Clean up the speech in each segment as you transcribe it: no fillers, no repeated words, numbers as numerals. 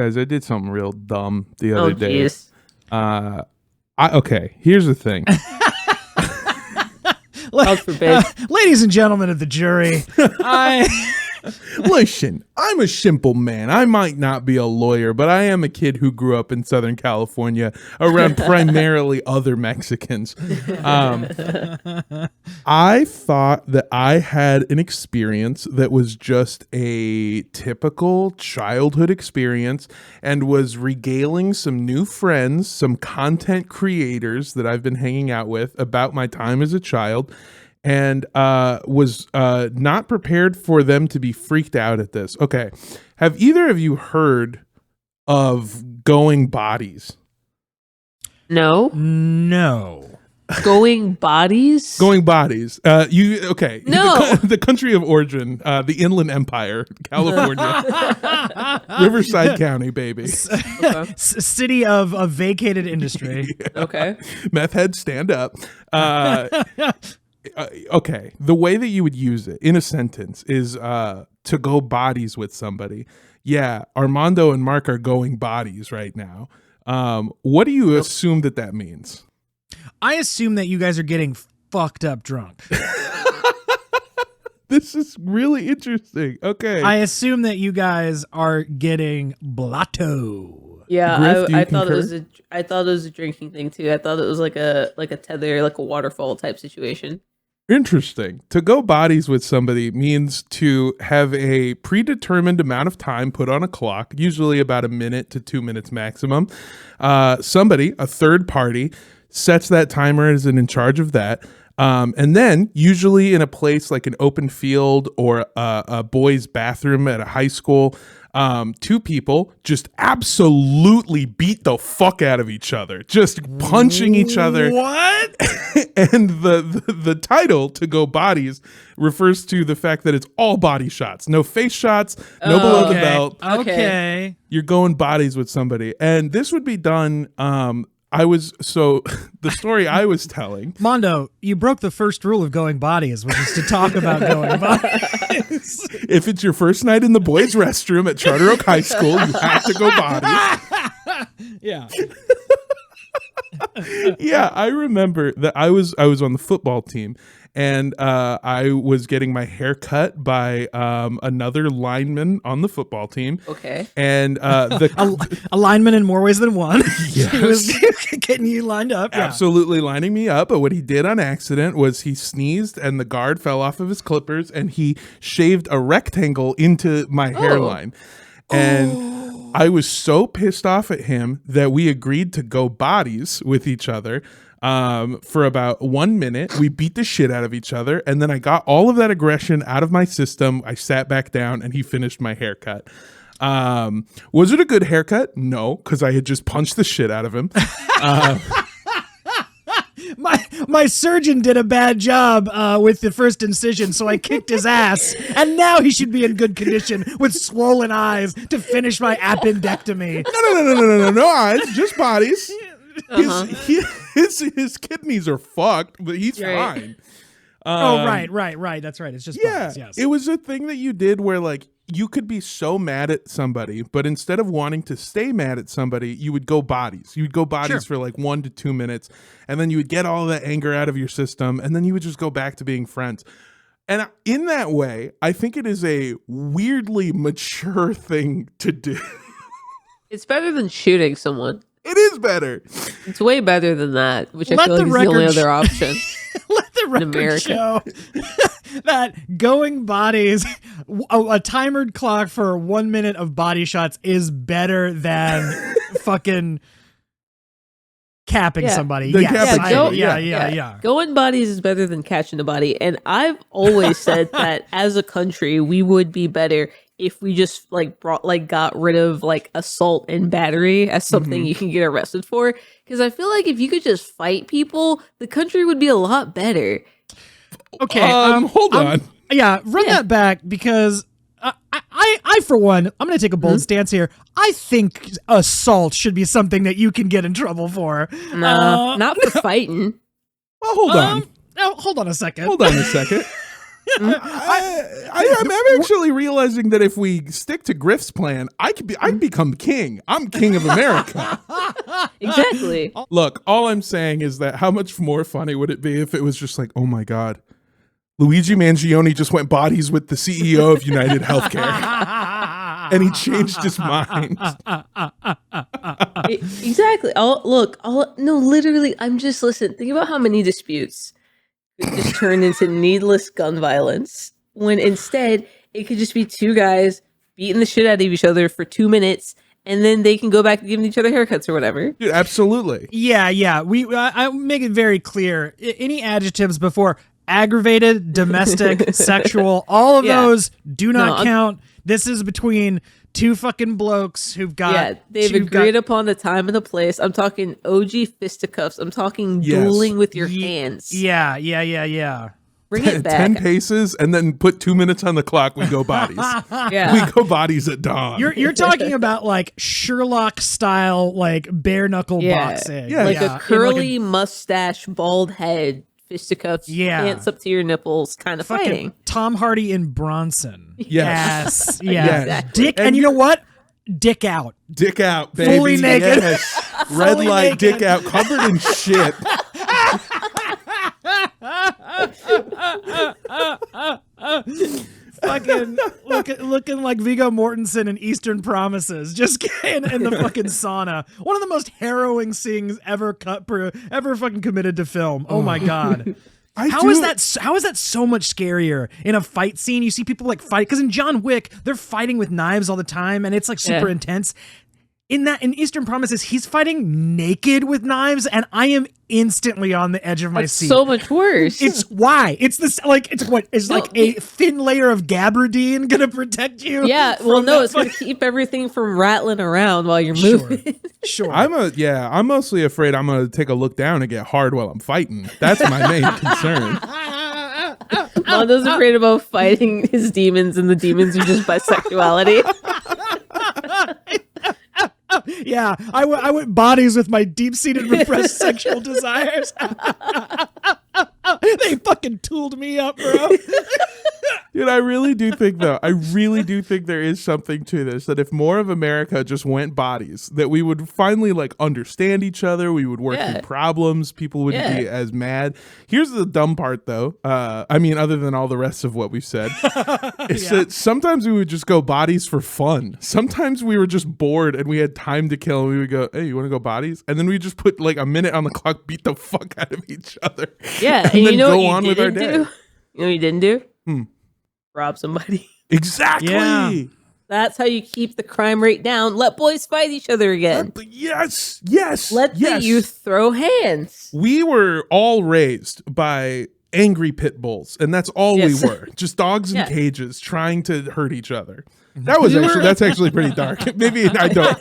Guys, I did something real dumb the Oh, other day. jeez. Okay, here's the thing. God forbid. Ladies and gentlemen of the jury, Listen, I'm a simple man. I might not be a lawyer, but I am a kid who grew up in Southern California around primarily other Mexicans. I thought that I had an experience that was just a typical childhood experience and was regaling some new friends, some content creators that I've been hanging out with about my time as a child. And was not prepared for them to be freaked out at this. Okay. Have either of you heard of going bodies? No. no. Going bodies? Going bodies. No. The country of origin, the Inland Empire, California. Riverside County, baby. Okay. City of vacated industry. Okay. Meth heads, stand up. Okay, the way that you would use it in a sentence is to go bodies with somebody. Yeah, Armando and Mark are going bodies right now. What do you assume that means? I assume that you guys are getting fucked up drunk. This is really interesting. Okay. I assume that you guys are getting blotto. Yeah, Griff, do you I thought it concur? was I thought it was a drinking thing too. I thought it was like a tether, like a waterfall type situation. Interesting. To go bodies with somebody means to have a predetermined amount of time put on a clock, usually about 1 minute to 2 minutes maximum. Somebody, a third party, sets that timer as in charge of that. And then usually in a place like an open field or a boys' bathroom at a high school, two people just absolutely beat the fuck out of each other, just punching each other. What? And the title to go bodies refers to the fact that it's all body shots, no face shots, no below the belt. Okay. You're going bodies with somebody, and this would be done. The story I was telling. Mondo, you broke the first rule of going bodies, which is to talk about going bodies. If it's your first night in the boys' restroom at Charter Oak High School, you have to go bodies. Yeah. Yeah, I remember that I was on the football team, and I was getting my hair cut by another lineman on the football team. Okay. And A lineman in more ways than one. Yes. He was getting you lined up. Yeah. absolutely lining me up. But what he did on accident was he sneezed and the guard fell off of his clippers and he shaved a rectangle into my hairline. And I was so pissed off at him that we agreed to go bodies with each other. For about 1 minute, we beat the shit out of each other, and then I got all of that aggression out of my system. I sat back down, and he finished my haircut. Was it a good haircut? No, because I had just punched the shit out of him. My surgeon did a bad job with the first incision, so I kicked his ass, and now he should be in good condition with swollen eyes to finish my appendectomy. No eyes, just bodies. His kidneys are fucked, but he's Right. fine. Right. That's right. It's just Yeah, bodies, yes. it was a thing that you did where like you could be so mad at somebody, but instead of wanting to stay mad at somebody, you would go bodies. You would go bodies for like 1 to 2 minutes, and then you would get all that anger out of your system, and then you would just go back to being friends. And in that way, I think it is a weirdly mature thing to do. It's better than shooting someone. It is better. It's way better than that, which I Let feel the like is the only record other option. Let the record America. show that going bodies, a timered clock for 1 minute of body shots is better than fucking capping Yeah. somebody. The Yes, capping yeah. Going bodies is better than catching a body. And I've always said that as a country, we would be better if we just got rid of like assault and battery as something you can get arrested for. Because I feel like if you could just fight people, the country would be a lot better. Okay. Hold on. Yeah, run that back because I for one, I'm going to take a bold stance here. I think assault should be something that you can get in trouble for. No, not for fighting. Well, hold on. Hold on a second. Hold on a second. I'm actually realizing that if we stick to Griff's plan, I'd become king. I'm king of America. Exactly. Look, all I'm saying is that how much more funny would it be if it was just like, oh my God, Luigi Mangione just went bodies with the CEO of United Healthcare. And he changed his mind. Exactly. No, literally, listen, think about how many disputes could just turn into needless gun violence when instead it could just be two guys beating the shit out of each other for 2 minutes and then they can go back to giving each other haircuts or whatever. Dude, absolutely. Yeah. I make it very clear. Any adjectives before aggravated, domestic, sexual, all of those do not count. This is between two fucking blokes who've got... they've agreed upon the time and the place. I'm talking OG fisticuffs. I'm talking dueling with your hands. Yeah. Bring it back. 10 paces and then put 2 minutes on the clock. We go bodies. Yeah. We go bodies at dawn. You're talking about like Sherlock style, like bare knuckle boxing. Yeah. Like a curly mustache, bald head, fisticuffs, pants up to your nipples, kind of fighting. Tom Hardy and Bronson. Yes. Yes. Exactly. Dick, and you know what? Dick out. Dick out, baby. Fully naked. Yes. Red Fully light, naked. dick out, covered in shit. Fucking looking like Viggo Mortensen in Eastern Promises, just in the fucking sauna. One of the most harrowing scenes ever fucking committed to film. Oh my God. How is that so much scarier in a fight scene? You see people like fight, because in John Wick they're fighting with knives all the time and it's like super intense. In Eastern Promises, he's fighting naked with knives, and I am instantly on the edge of my seat. So much worse. It's why it's this like a thin layer of gabardine gonna protect you. Yeah, well, no, it's gonna keep everything from rattling around while you're moving. Sure. I'm mostly afraid I'm gonna take a look down and get hard while I'm fighting. That's my main concern. Mondo's afraid about fighting his demons, and the demons are just bisexuality. Yeah, I went bodies with my deep-seated repressed sexual desires. They fucking tooled me up, bro. Dude, I really do think there is something to this, that if more of America just went bodies, that we would finally like understand each other, we would work through problems, people wouldn't be as mad. Here's the dumb part though, other than all the rest of what we've said, is that sometimes we would just go bodies for fun. Sometimes we were just bored and we had time to kill and we would go, hey, you want to go bodies? And then we just put like a minute on the clock, beat the fuck out of each other. Yeah, and then you know go what on you with our didn't day. do? You know what you didn't do? Rob somebody. Exactly. Yeah. That's how you keep the crime rate down. Let boys fight each other again. Yes. Let the youth throw hands. We were all raised by angry pit bulls, and that's all we were. Just dogs in cages trying to hurt each other. That's actually pretty dark. Maybe I don't.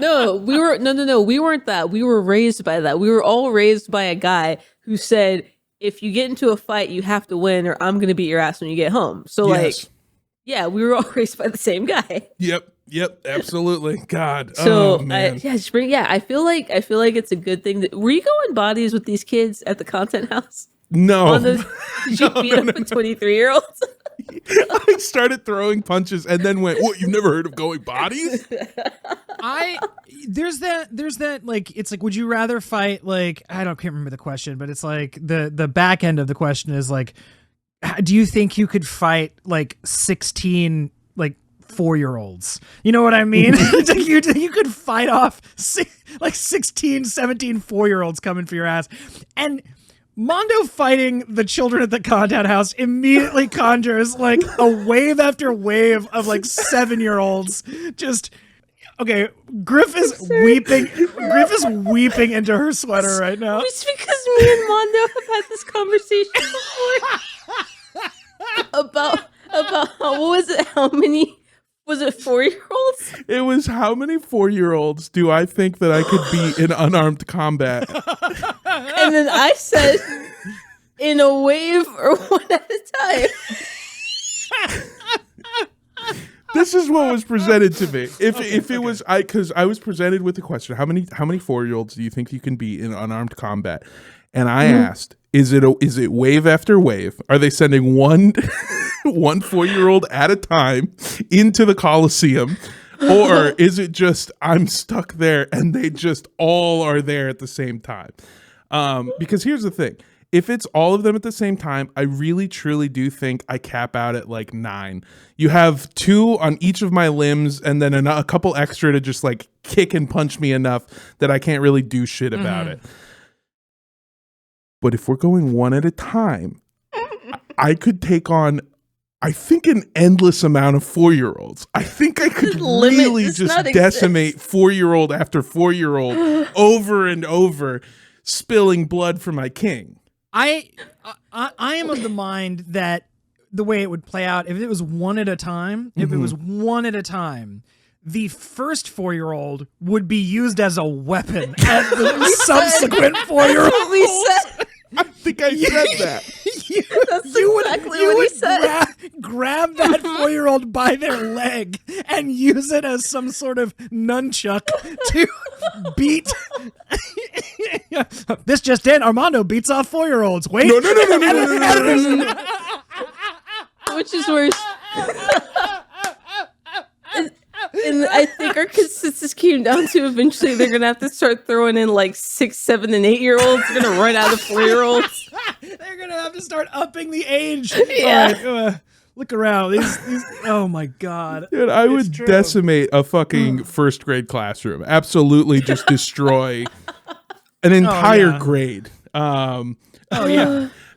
No, we weren't that. We were raised by that. We were all raised by a guy who said, if you get into a fight, you have to win, or I'm going to beat your ass when you get home. So, we were all raised by the same guy. Yep, absolutely. God. So, oh, man. I feel like it's a good thing. Were you going bodies with these kids at the content house? No. Did you beat up a 23-year-old? I started throwing punches and then went, what, you've never heard of going bodies? There's that like, it's like, would you rather fight, like, can't remember the question, but it's like the back end of the question is like, do you think you could fight like 16 like 4-year-olds? You know what I mean? It's like you could fight off 16, 17 4-year-olds coming for your ass. And Mondo fighting the children at the content house immediately conjures like a wave after wave of like 7-year-olds just... Okay, Griff is weeping. Griff is weeping into her sweater right now. It's because me and Mondo have had this conversation before about what was it? How many? Was it 4-year-olds? It was how many 4-year-olds do I think that I could beat in unarmed combat? And then I said, in a wave or one at a time. This is what was presented to me. If it was because I was presented with the question, how many 4-year-olds do you think you can beat in unarmed combat? And I asked, is it wave after wave? Are they sending one 4-year-old at a time into the Coliseum? Or is it just I'm stuck there and they just all are there at the same time? Because here's the thing. If it's all of them at the same time, I really, truly do think I cap out at like 9. You have 2 on each of my limbs and then a couple extra to just like kick and punch me enough that I can't really do shit about it. But if we're going one at a time, I could take on, I think, an endless amount of 4-year-olds. I think I could really just decimate 4-year-old after 4-year-old over and over, spilling blood for my king. I am of the mind that the way it would play out, if it was one at a time, the first 4-year-old would be used as a weapon at the subsequent 4-year-old. I think I said that. That's exactly what he said. Grab that 4-year-old by their leg and use it as some sort of nunchuck to beat. This just in: Armando beats off 4-year-olds. Wait, No. Which is worse. And I think our consensus came down to eventually they're gonna have to start throwing in like 6, 7, and 8-year-olds. They're gonna run out of 4-year-olds. They're gonna have to start upping the age. Yeah. All right, look around. These. Oh my god. Dude, I would decimate a fucking first grade classroom. Absolutely, just destroy an entire grade.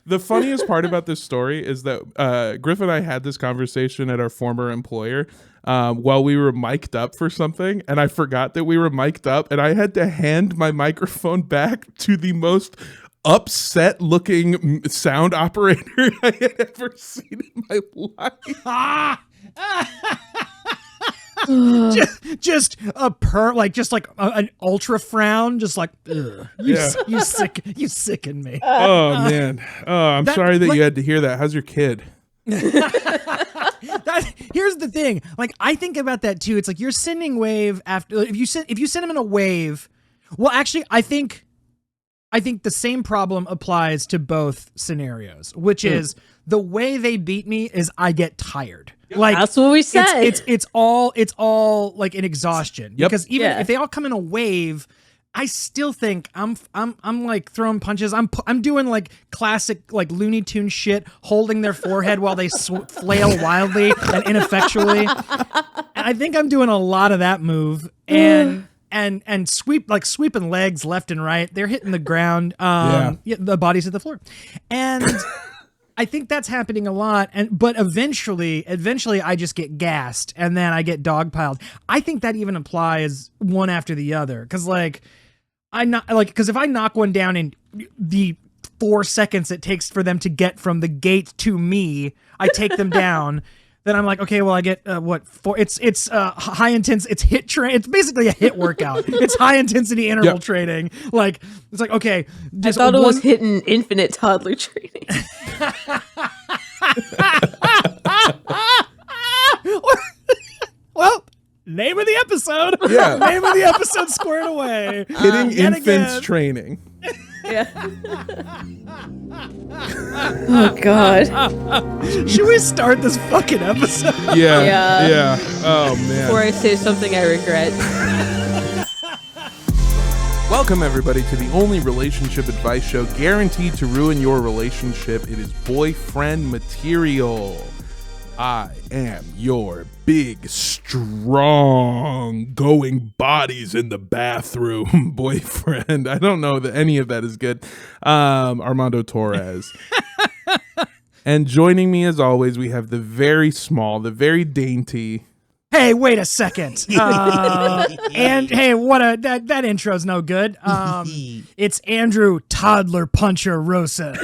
The funniest part about this story is that Griff and I had this conversation at our former employer while we were mic'd up for something, and I forgot that we were mic'd up, and I had to hand my microphone back to the most upset looking sound operator I had ever seen in my life. just an ultra frown, just like, ugh, you sicken me. Oh man, I'm sorry that you had to hear that. How's your kid? Here's the thing, like, I think about that too. It's like you're sending wave after, if you send them in a wave. Well, actually, I think the same problem applies to both scenarios, which is the way they beat me is I get tired. Like, that's what we said. It's all like an exhaustion. Because even if they all come in a wave, I still think I'm like throwing punches. I'm doing like classic like Looney Tunes shit, holding their forehead while they flail wildly and ineffectually. And I think I'm doing a lot of that move and sweeping legs left and right. They're hitting the ground. The bodies hit the floor, and I think that's happening a lot. But eventually I just get gassed and then I get dogpiled. I think that even applies one after the other, because if I knock one down in the 4 seconds it takes for them to get from the gate to me, I take them down. Then I'm like, okay, well, I get it's high intense. It's HIIT train. It's basically a HIIT workout. It's high intensity interval training. Like, it's like, okay, I thought it was hitting infinite toddler training. Well, name of the episode. Yeah. Name of the episode squared away. Hitting infants training. Yeah. Oh god. Should we start this fucking episode? Yeah. Oh man. Before I say something I regret. Welcome everybody to the only relationship advice show guaranteed to ruin your relationship. It is boyfriend material. I am your big, strong, going bodies in the bathroom boyfriend. I don't know that any of that is good. Armando Torres. And joining me as always, we have the very small, the very dainty. Hey, wait a second. And hey, that intro's no good. It's Andrew Toddler Puncher Rosas.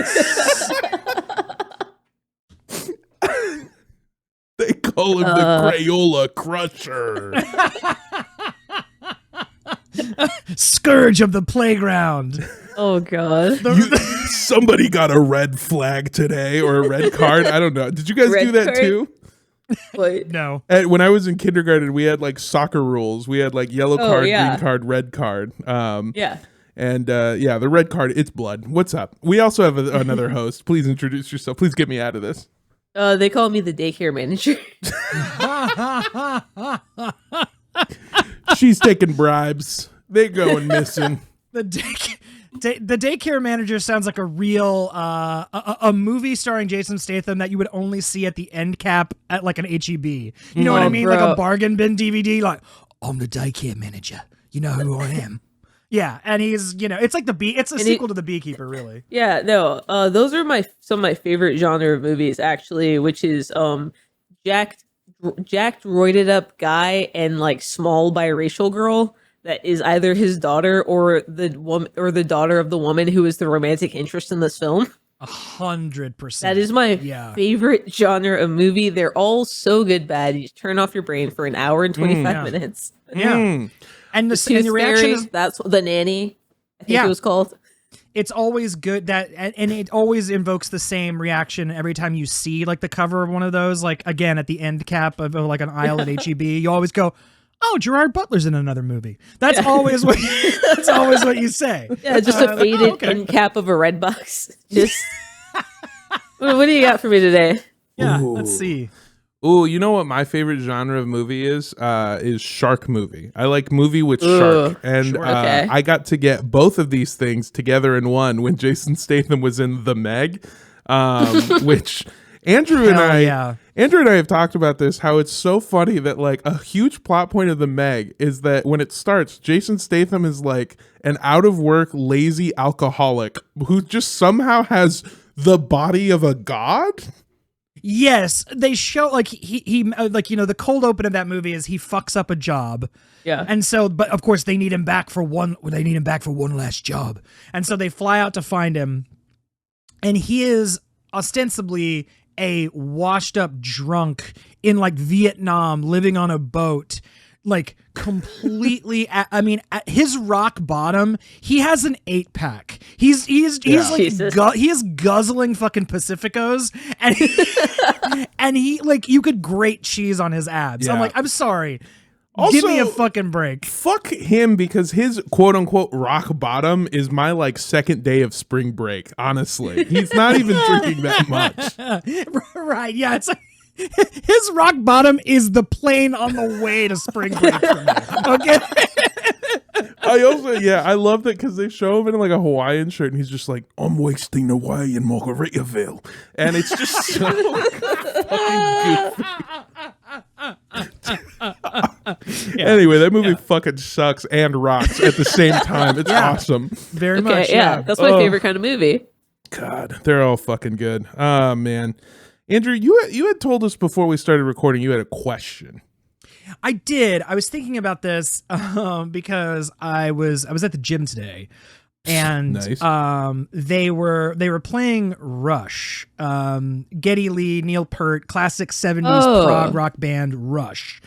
They call him the Crayola Crusher. Scourge of the playground. Oh god. Somebody got a red flag today or a red card. I don't know. Did you guys do that too? Wait. No. When I was in kindergarten, we had like soccer rules. We had like yellow card, green card, red card. Yeah. And yeah, the red card, it's blood. What's up? We also have another host. Please introduce yourself. Please get me out of this. They call me the daycare manager. She's taking bribes. They going missing. The daycare manager sounds like a real a movie starring Jason Statham that you would only see at the end cap at like an HEB. You know what I mean? Bro. Like a bargain bin DVD. Like, I'm the daycare manager. You know who I am. Yeah, and he's, it's like it's a sequel to The Beekeeper, really. Yeah, no, those are some of my favorite genre of movies, actually, which is jacked, roided up guy and like small biracial girl that is either his daughter or the woman or the daughter of the woman who is the romantic interest in this film. 100%. That is my favorite genre of movie. They're all so good, bad. You just turn off your brain for an hour and 25 minutes. Yeah. And the reaction is, that's the nanny, I think it was called. It's always good that, and it always invokes the same reaction every time you see like the cover of one of those. Like again, at the end cap of like an aisle at HEB, you always go, "Oh, Gerard Butler's in another movie." That's always what you say. Yeah, just a faded end cap of a red box. Just what do you got for me today? Yeah, Ooh. let's see. Ooh, you know what my favorite genre of movie is? Is shark movie. I like movie with shark. And Okay. I got to get both of these things together in one when Jason Statham was in The Meg, which Andrew and I have talked about this, how it's so funny that like a huge plot point of The Meg is that when it starts, Jason Statham is like an out of work, lazy alcoholic who just somehow has the body of a god. Yes, they show like he like the cold open of that movie is he fucks up a job. Yeah. And so, but of course they need him back for one last job. And so they fly out to find him. And he is ostensibly a washed up drunk in like Vietnam living on a boat, like completely at his rock bottom, he has an 8-pack. He is guzzling fucking Pacificos and he like you could grate cheese on his abs. Yeah. I'm like, I'm sorry. Also, give me a fucking break. Fuck him, because his quote unquote rock bottom is my like second day of spring break. Honestly, he's not even drinking that much. Right? Yeah, it's like his rock bottom is the plane on the way to spring break for me. Okay. I love that because they show him in like a Hawaiian shirt and he's just like, I'm wasting away in Margaritaville. And it's just so fucking goofy. Anyway, that movie fucking sucks and rocks at the same time. It's awesome. Very much. Yeah, that's my favorite kind of movie. God, they're all fucking good. Oh, man. Andrew, you had told us before we started recording you had a question. I did. I was thinking about this because I was at the gym today, and Nice. they were playing Rush, Geddy Lee, Neil Peart, classic 70s prog rock band Rush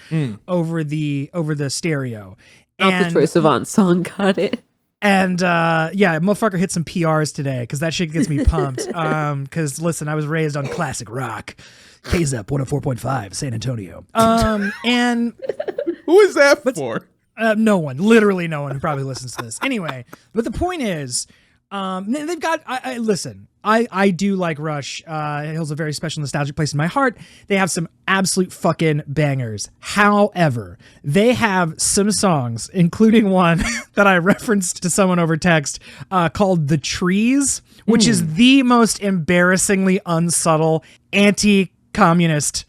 over the stereo. Not the choice of on song, got it. And motherfucker hit some PRs today because that shit gets me pumped. Because listen, I was raised on classic rock. KZEP 104.5, San Antonio. And who is that for? No one, literally no one who probably listens to this. Anyway, but the point is, they've got. Listen, I do like Rush. It holds a very special nostalgic place in my heart. They have some absolute fucking bangers. However, they have some songs, including one that I referenced to someone over text, called "The Trees," which is the most embarrassingly unsubtle anti-communist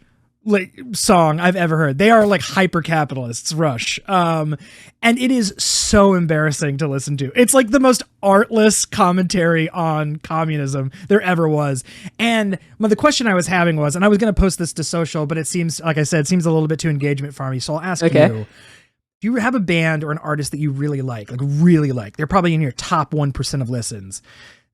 song I've ever heard. They are like hyper capitalists, Rush. And it is so embarrassing to listen to. It's like the most artless commentary on communism there ever was. And the question I was having was, and I was going to post this to social, but it seems, like I said, it seems a little bit too engagement farmy. So I'll ask you, do you have a band or an artist that you really like? They're probably in your top 1% of listens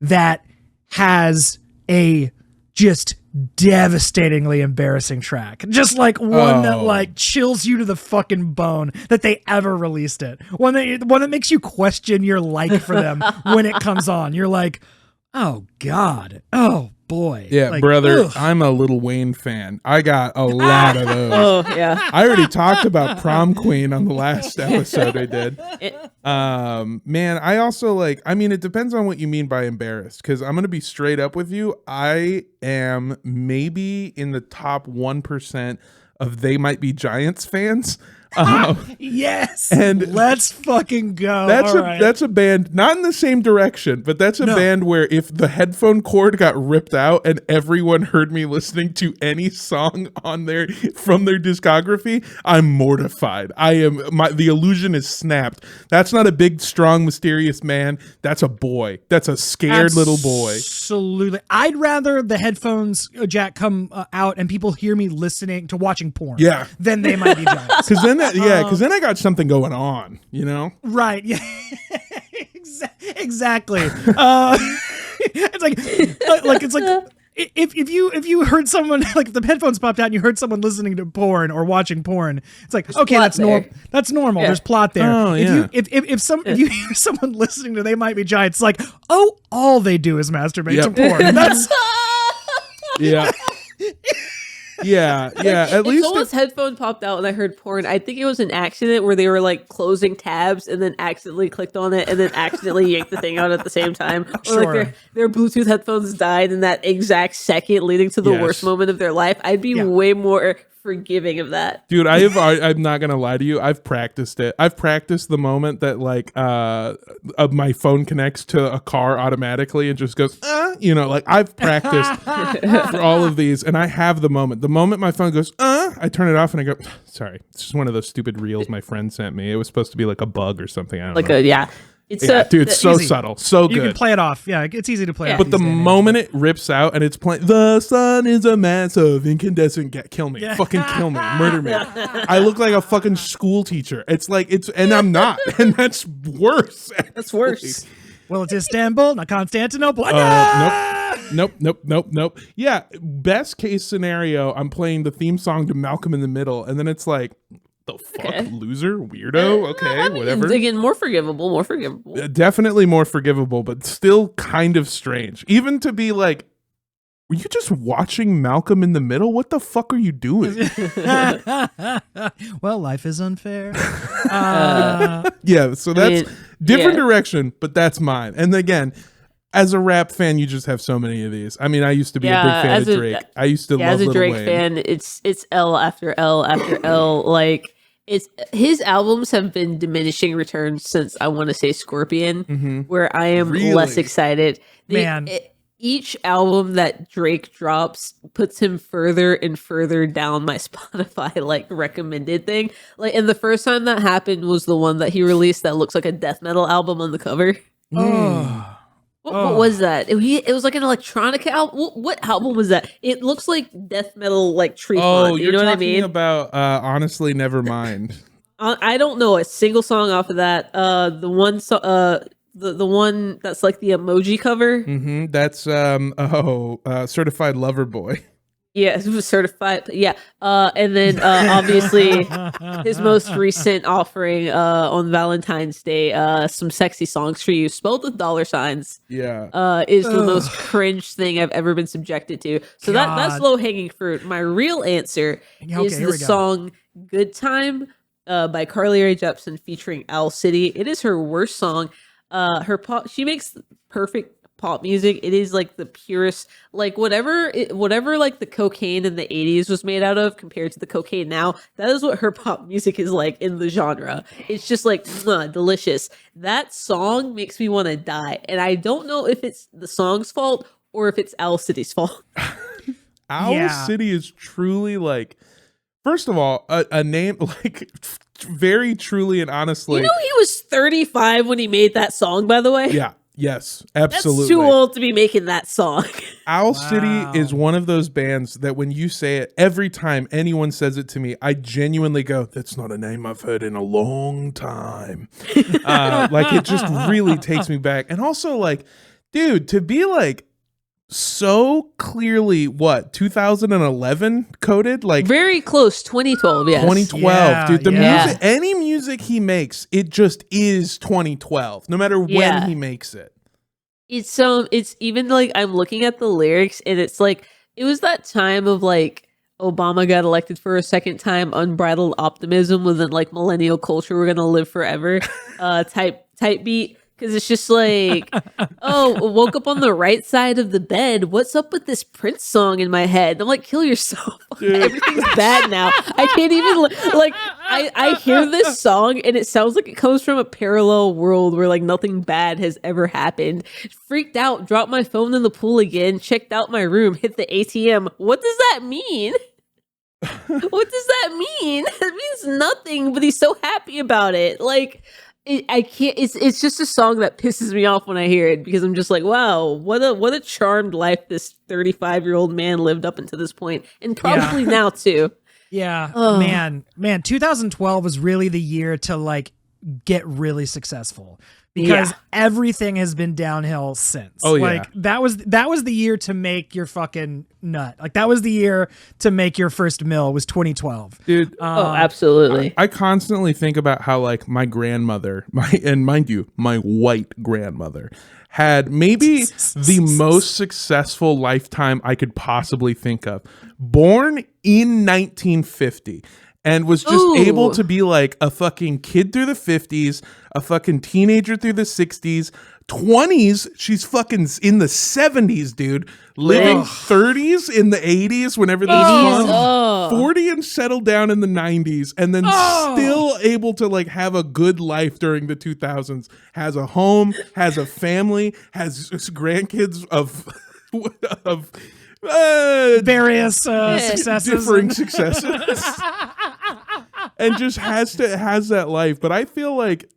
that has a just devastatingly embarrassing track, just like one that like chills you to the fucking bone that they ever released it, one that makes you question your like for them when it comes on. You're like, Oh God. Oh boy. Yeah, Like, brother, ugh. I'm a Little Wayne fan. I got a lot of those. Oh yeah. I already talked about Prom Queen on the last episode I did. Man, I also like, I mean, it depends on what you mean by embarrassed, because I'm going to be straight up with you. I am maybe in the top 1% of They Might Be Giants fans. Yes. And let's fucking go. That's a band, not in the same direction, but that's a band where if the headphone cord got ripped out and everyone heard me listening to any song on their from their discography, I'm mortified. The illusion is snapped. That's not a big, strong, mysterious man. That's a boy. That's a scared little boy. Absolutely. I'd rather the headphones jack come out and people hear me listening to watching porn. Yeah. Than They Might Be Giants. Because then I got something going on, you know? Right. Yeah. Exactly. It's like if you heard someone, like, if the headphones popped out and you heard someone listening to porn or watching porn, it's like, okay, that's normal. That's normal. Yeah. There's plot there. Oh, yeah. If you hear someone listening to They Might Be Giants, it's like, oh, all they do is masturbate to porn. That's Yeah. Yeah. At If least someone's headphone popped out and I heard porn, I think it was an accident where they were like closing tabs and then accidentally clicked on it and then accidentally yanked the thing out at the same time. Or Sure. like their Bluetooth headphones died in that exact second, leading to the worst moment of their life. I'd be way more forgiving of that. Dude, I'm not gonna lie to you. I've practiced it. I've practiced the moment that like my phone connects to a car automatically and just goes, like I've practiced for all of these, and I have the moment. The moment my phone goes, I turn it off and I go, sorry. It's just one of those stupid reels my friend sent me. It was supposed to be like a bug or something. I don't know. It's dude, it's so easy. subtle, so good. You can play it off. Yeah, it's easy to play off. But the moment it rips out and it's playing, the sun is a mass of incandescent kill me. Fucking kill me. Murder me. I look like a fucking school teacher. And I'm not. And that's worse. That's worse. Well, it's Istanbul, not Constantinople. Nope. Yeah, best case scenario, I'm playing the theme song to Malcolm in the Middle, and then it's like, the fuck, loser, weirdo, okay, whatever. Again, more forgivable. Definitely more forgivable, but still kind of strange. Even to be like, were you just watching Malcolm in the Middle? What the fuck are you doing? Well, life is unfair. Yeah, so that's different direction, but that's mine. And again, as a rap fan, you just have so many of these. I mean, I used to be a big fan of Drake. I used to love as a Lil Drake Wayne. fan, it's L after L after L. Like, it's his albums have been diminishing returns since, I want to say, Scorpion, where I am less excited. Each album that Drake drops puts him further and further down my Spotify like recommended thing. Like, and the first time that happened was the one that he released that looks like a death metal album on the cover. What was that? It was like an electronic album. What album was that? It looks like death metal, like tree font. You know what I mean? About honestly, never mind. I don't know a single song off of that. The one that's like the emoji cover. That's Certified Lover Boy. Yeah, it was certified. Yeah, and then obviously his most recent offering on Valentine's Day, "Some Sexy Songs for You," spelled with $signs. Yeah, is the most cringe thing I've ever been subjected to. So that's low hanging fruit. My real answer is the song "Good Time" by Carly Rae Jepsen featuring Owl City. It is her worst song. She makes perfect pop music. It is like the purest, like whatever like the cocaine in the 80s was made out of compared to the cocaine now. That is what her pop music is like in the genre. It's just like delicious. That song makes me want to die, and I don't know if it's the song's fault or if it's Owl City's fault. Owl City is truly like, first of all, a name like very truly and honestly. You know, he was 35 when he made that song, by the way. Yeah. Yes, absolutely. That's too old to be making that song. Owl City is one of those bands that when you say it, every time anyone says it to me, I genuinely go, that's not a name I've heard in a long time. Like, it just really takes me back. And also, like, dude, to be like so clearly 2011 coded, like very close, 2012. Yes, 2012, dude. The music, any music he makes, it just is 2012, no matter when he makes it. it's even like I'm looking at the lyrics and it's like it was that time of like Obama got elected for a second time, unbridled optimism within like millennial culture, we're gonna live forever, type beat. Because it's just like, oh, woke up on the right side of the bed. What's up with this Prince song in my head? And I'm like, kill yourself. Everything's bad now. I can't even like. I hear this song and it sounds like it comes from a parallel world where like nothing bad has ever happened. Freaked out, dropped my phone in the pool again, checked out my room, hit the ATM. What does that mean? What does that mean? It means nothing. But he's so happy about it. Like. I can't. It's just a song that pisses me off when I hear it because I'm just like, wow, what a charmed life this 35-year-old man lived up until this point, and probably now too. Yeah, man, 2012 was really the year to like get really successful because everything has been downhill since. Oh, like that was the year to make your fucking nut. Like that was the year to make your first mill was 2012. Dude, absolutely. I constantly think about how like my grandmother, and mind you, my white grandmother had maybe the most successful lifetime I could possibly think of. Born in 1950. And was just able to be like a fucking kid through the 50s, a fucking teenager through the 60s, 20s. She's fucking in the 70s, dude. Living 30s in the 80s when everything's fun. 40 and settled down in the 90s. And then still able to like have a good life during the 2000s. Has a home, has a family, has grandkids of various successes, differing successes. And just has that life. But I feel like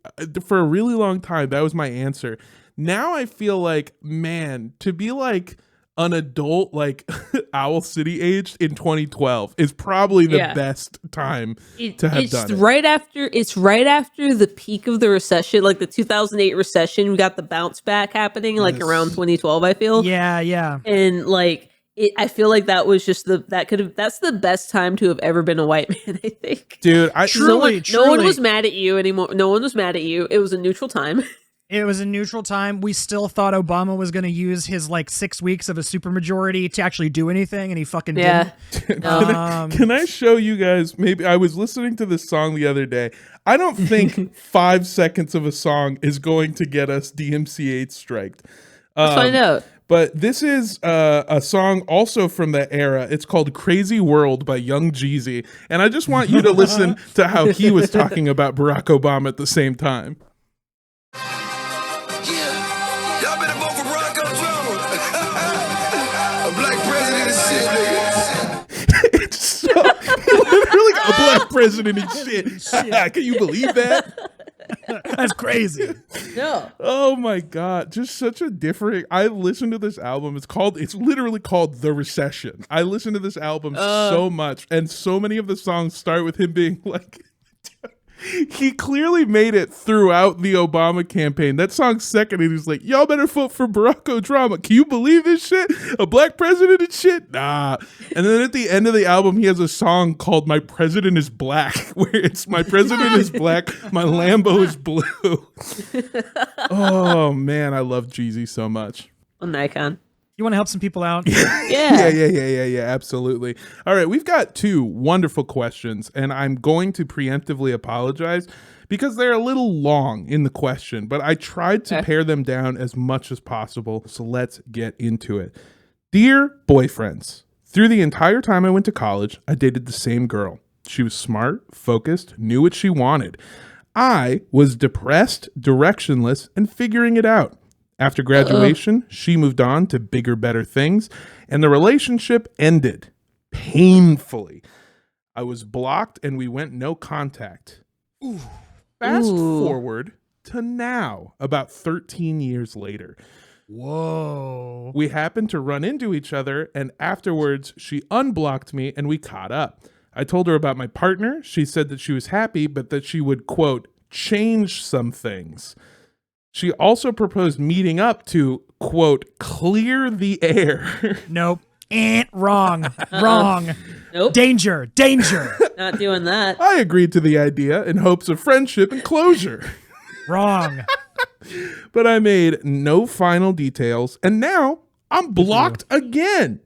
for a really long time that was my answer. Now I feel like, man, to be like an adult like Owl City aged in 2012 is probably the best time to have done it. It's right after the peak of the recession, like the 2008 recession. We got the bounce back happening like around 2012, I feel. Yeah. And like I feel like that was just that's the best time to have ever been a white man, I think. Dude, truly. No one was mad at you anymore. No one was mad at you. It was a neutral time. It was a neutral time. We still thought Obama was going to use his like 6 weeks of a supermajority to actually do anything, and he fucking didn't. Can I show you guys? Maybe I was listening to this song the other day. I don't think 5 seconds of a song is going to get us DMCA striked. Let's find out. But this is a song also from that era. It's called Crazy World by Young Jeezy. And I just want you to listen to how he was talking about Barack Obama at the same time. Y'all better vote for Barack Obama. A black president is shit, nigga. It's so literally a black president and shit. Can you believe that? That's crazy. No. Oh my god, just such a different. I listened to this album. It's literally called The Recession. I listened to this album so much, and so many of the songs start with him being like he clearly made it throughout the Obama campaign. That song's second, and he's like, y'all better vote for Barack Obama. Can you believe this shit? A black president and shit? Nah. And then at the end of the album, he has a song called My President is Black, where it's my president is black, my Lambo is blue. Oh, man, I love Jeezy so much. An icon. You want to help some people out? Yeah, absolutely. All right, we've got 2 wonderful questions, and I'm going to preemptively apologize because they're a little long in the question, but I tried to pare them down as much as possible, so let's get into it. Dear boyfriends, through the entire time I went to college, I dated the same girl. She was smart, focused, knew what she wanted. I was depressed, directionless, and figuring it out. After graduation, she moved on to bigger, better things, and the relationship ended painfully. I was blocked, and we went no contact. Fast forward to now, about 13 years later. Whoa. We happened to run into each other, and afterwards, she unblocked me, and we caught up. I told her about my partner. She said that she was happy, but that she would, quote, change some things. She also proposed meeting up to, quote, clear the air. Nope. Wrong. Nope. Danger. Not doing that. I agreed to the idea in hopes of friendship and closure. Wrong. But I made no final details, and now I'm blocked again.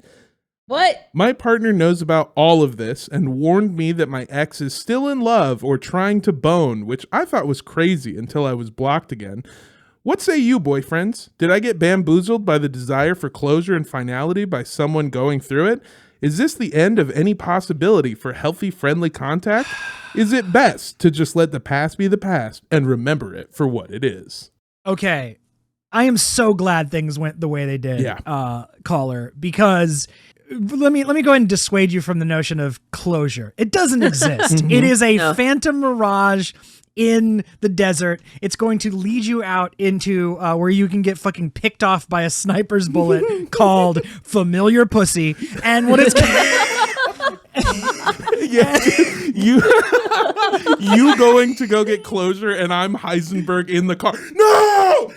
What? My partner knows about all of this and warned me that my ex is still in love or trying to bone, which I thought was crazy until I was blocked again. What say you, boyfriends? Did I get bamboozled by the desire for closure and finality by someone going through it? Is this the end of any possibility for healthy, friendly contact? Is it best to just let the past be the past and remember it for what it is? Okay. I am so glad things went the way they did, caller, because let me go ahead and dissuade you from the notion of closure. It doesn't exist. It is a phantom mirage in the desert. It's going to lead you out into where you can get fucking picked off by a sniper's bullet called familiar pussy. And what it's you going to go get closure and I'm Heisenberg in the car. No!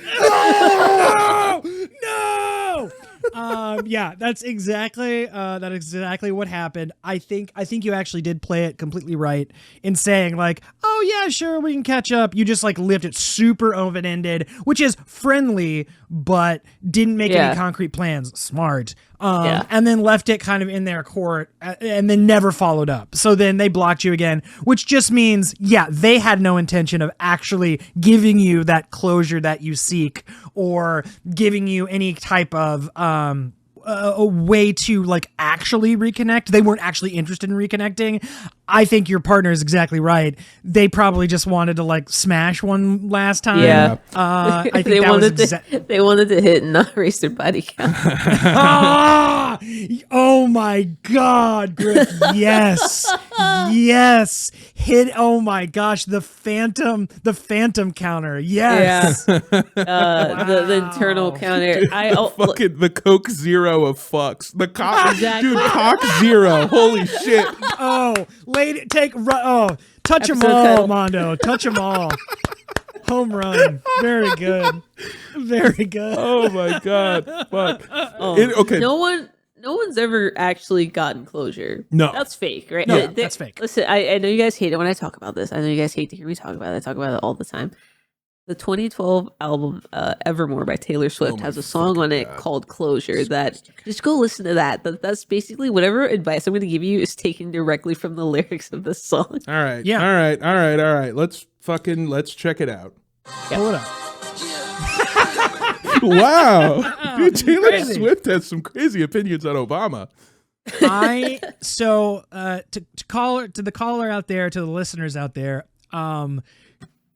Yeah, that's exactly what happened. I think you actually did play it completely right in saying like, oh yeah, sure, we can catch up. You just like left it super open-ended, which is friendly, but didn't make any concrete plans. Smart. And then left it kind of in their court and then never followed up. So then they blocked you again, which just means, they had no intention of actually giving you that closure that you seek or giving you any type of a way to like actually reconnect. They weren't actually interested in reconnecting. I think your partner is exactly right. They probably just wanted to like smash one last time. Yeah. I think they wanted to hit and not raise their body count. Oh my God, Griff. Yes. Yes. Hit. Oh my gosh. The phantom counter. Yes. Yeah. The internal counter. Fucking the Coke Zero of fucks. The cock, dude, Cock Zero. Holy shit. Oh, lady, touch them all, Armando. Touch them all. Home run. Very good. Very good. Oh my God. Fuck. Okay. No one's ever actually gotten closure. No. That's fake, right? No, that's fake. Listen, I know you guys hate it when I talk about this. I know you guys hate to hear me talk about it. I talk about it all the time. The 2012 album Evermore by Taylor Swift has a song on it called Closure that just go listen to that. That's basically whatever advice I'm going to give you is taken directly from the lyrics of this song. All right. Yeah. All right. Let's check it out. Pull it up. Wow. Dude, Taylor Swift has some crazy opinions on Obama. To the caller out there, to the listeners out there,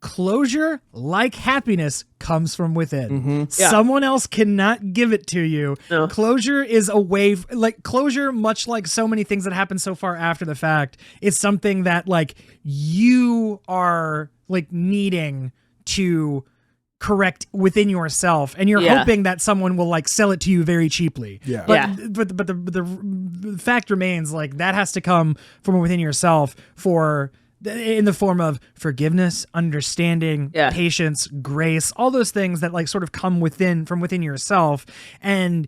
closure, like happiness, comes from within. Mm-hmm. Yeah. Someone else cannot give it to you. No. Closure is a way, like closure, much like so many things that happen so far after the fact, is something that like you are like needing to correct within yourself, and you're hoping that someone will like sell it to you very cheaply. But the fact remains, like that has to come from within yourself in the form of forgiveness, understanding, patience, grace, all those things that like sort of come from within yourself. And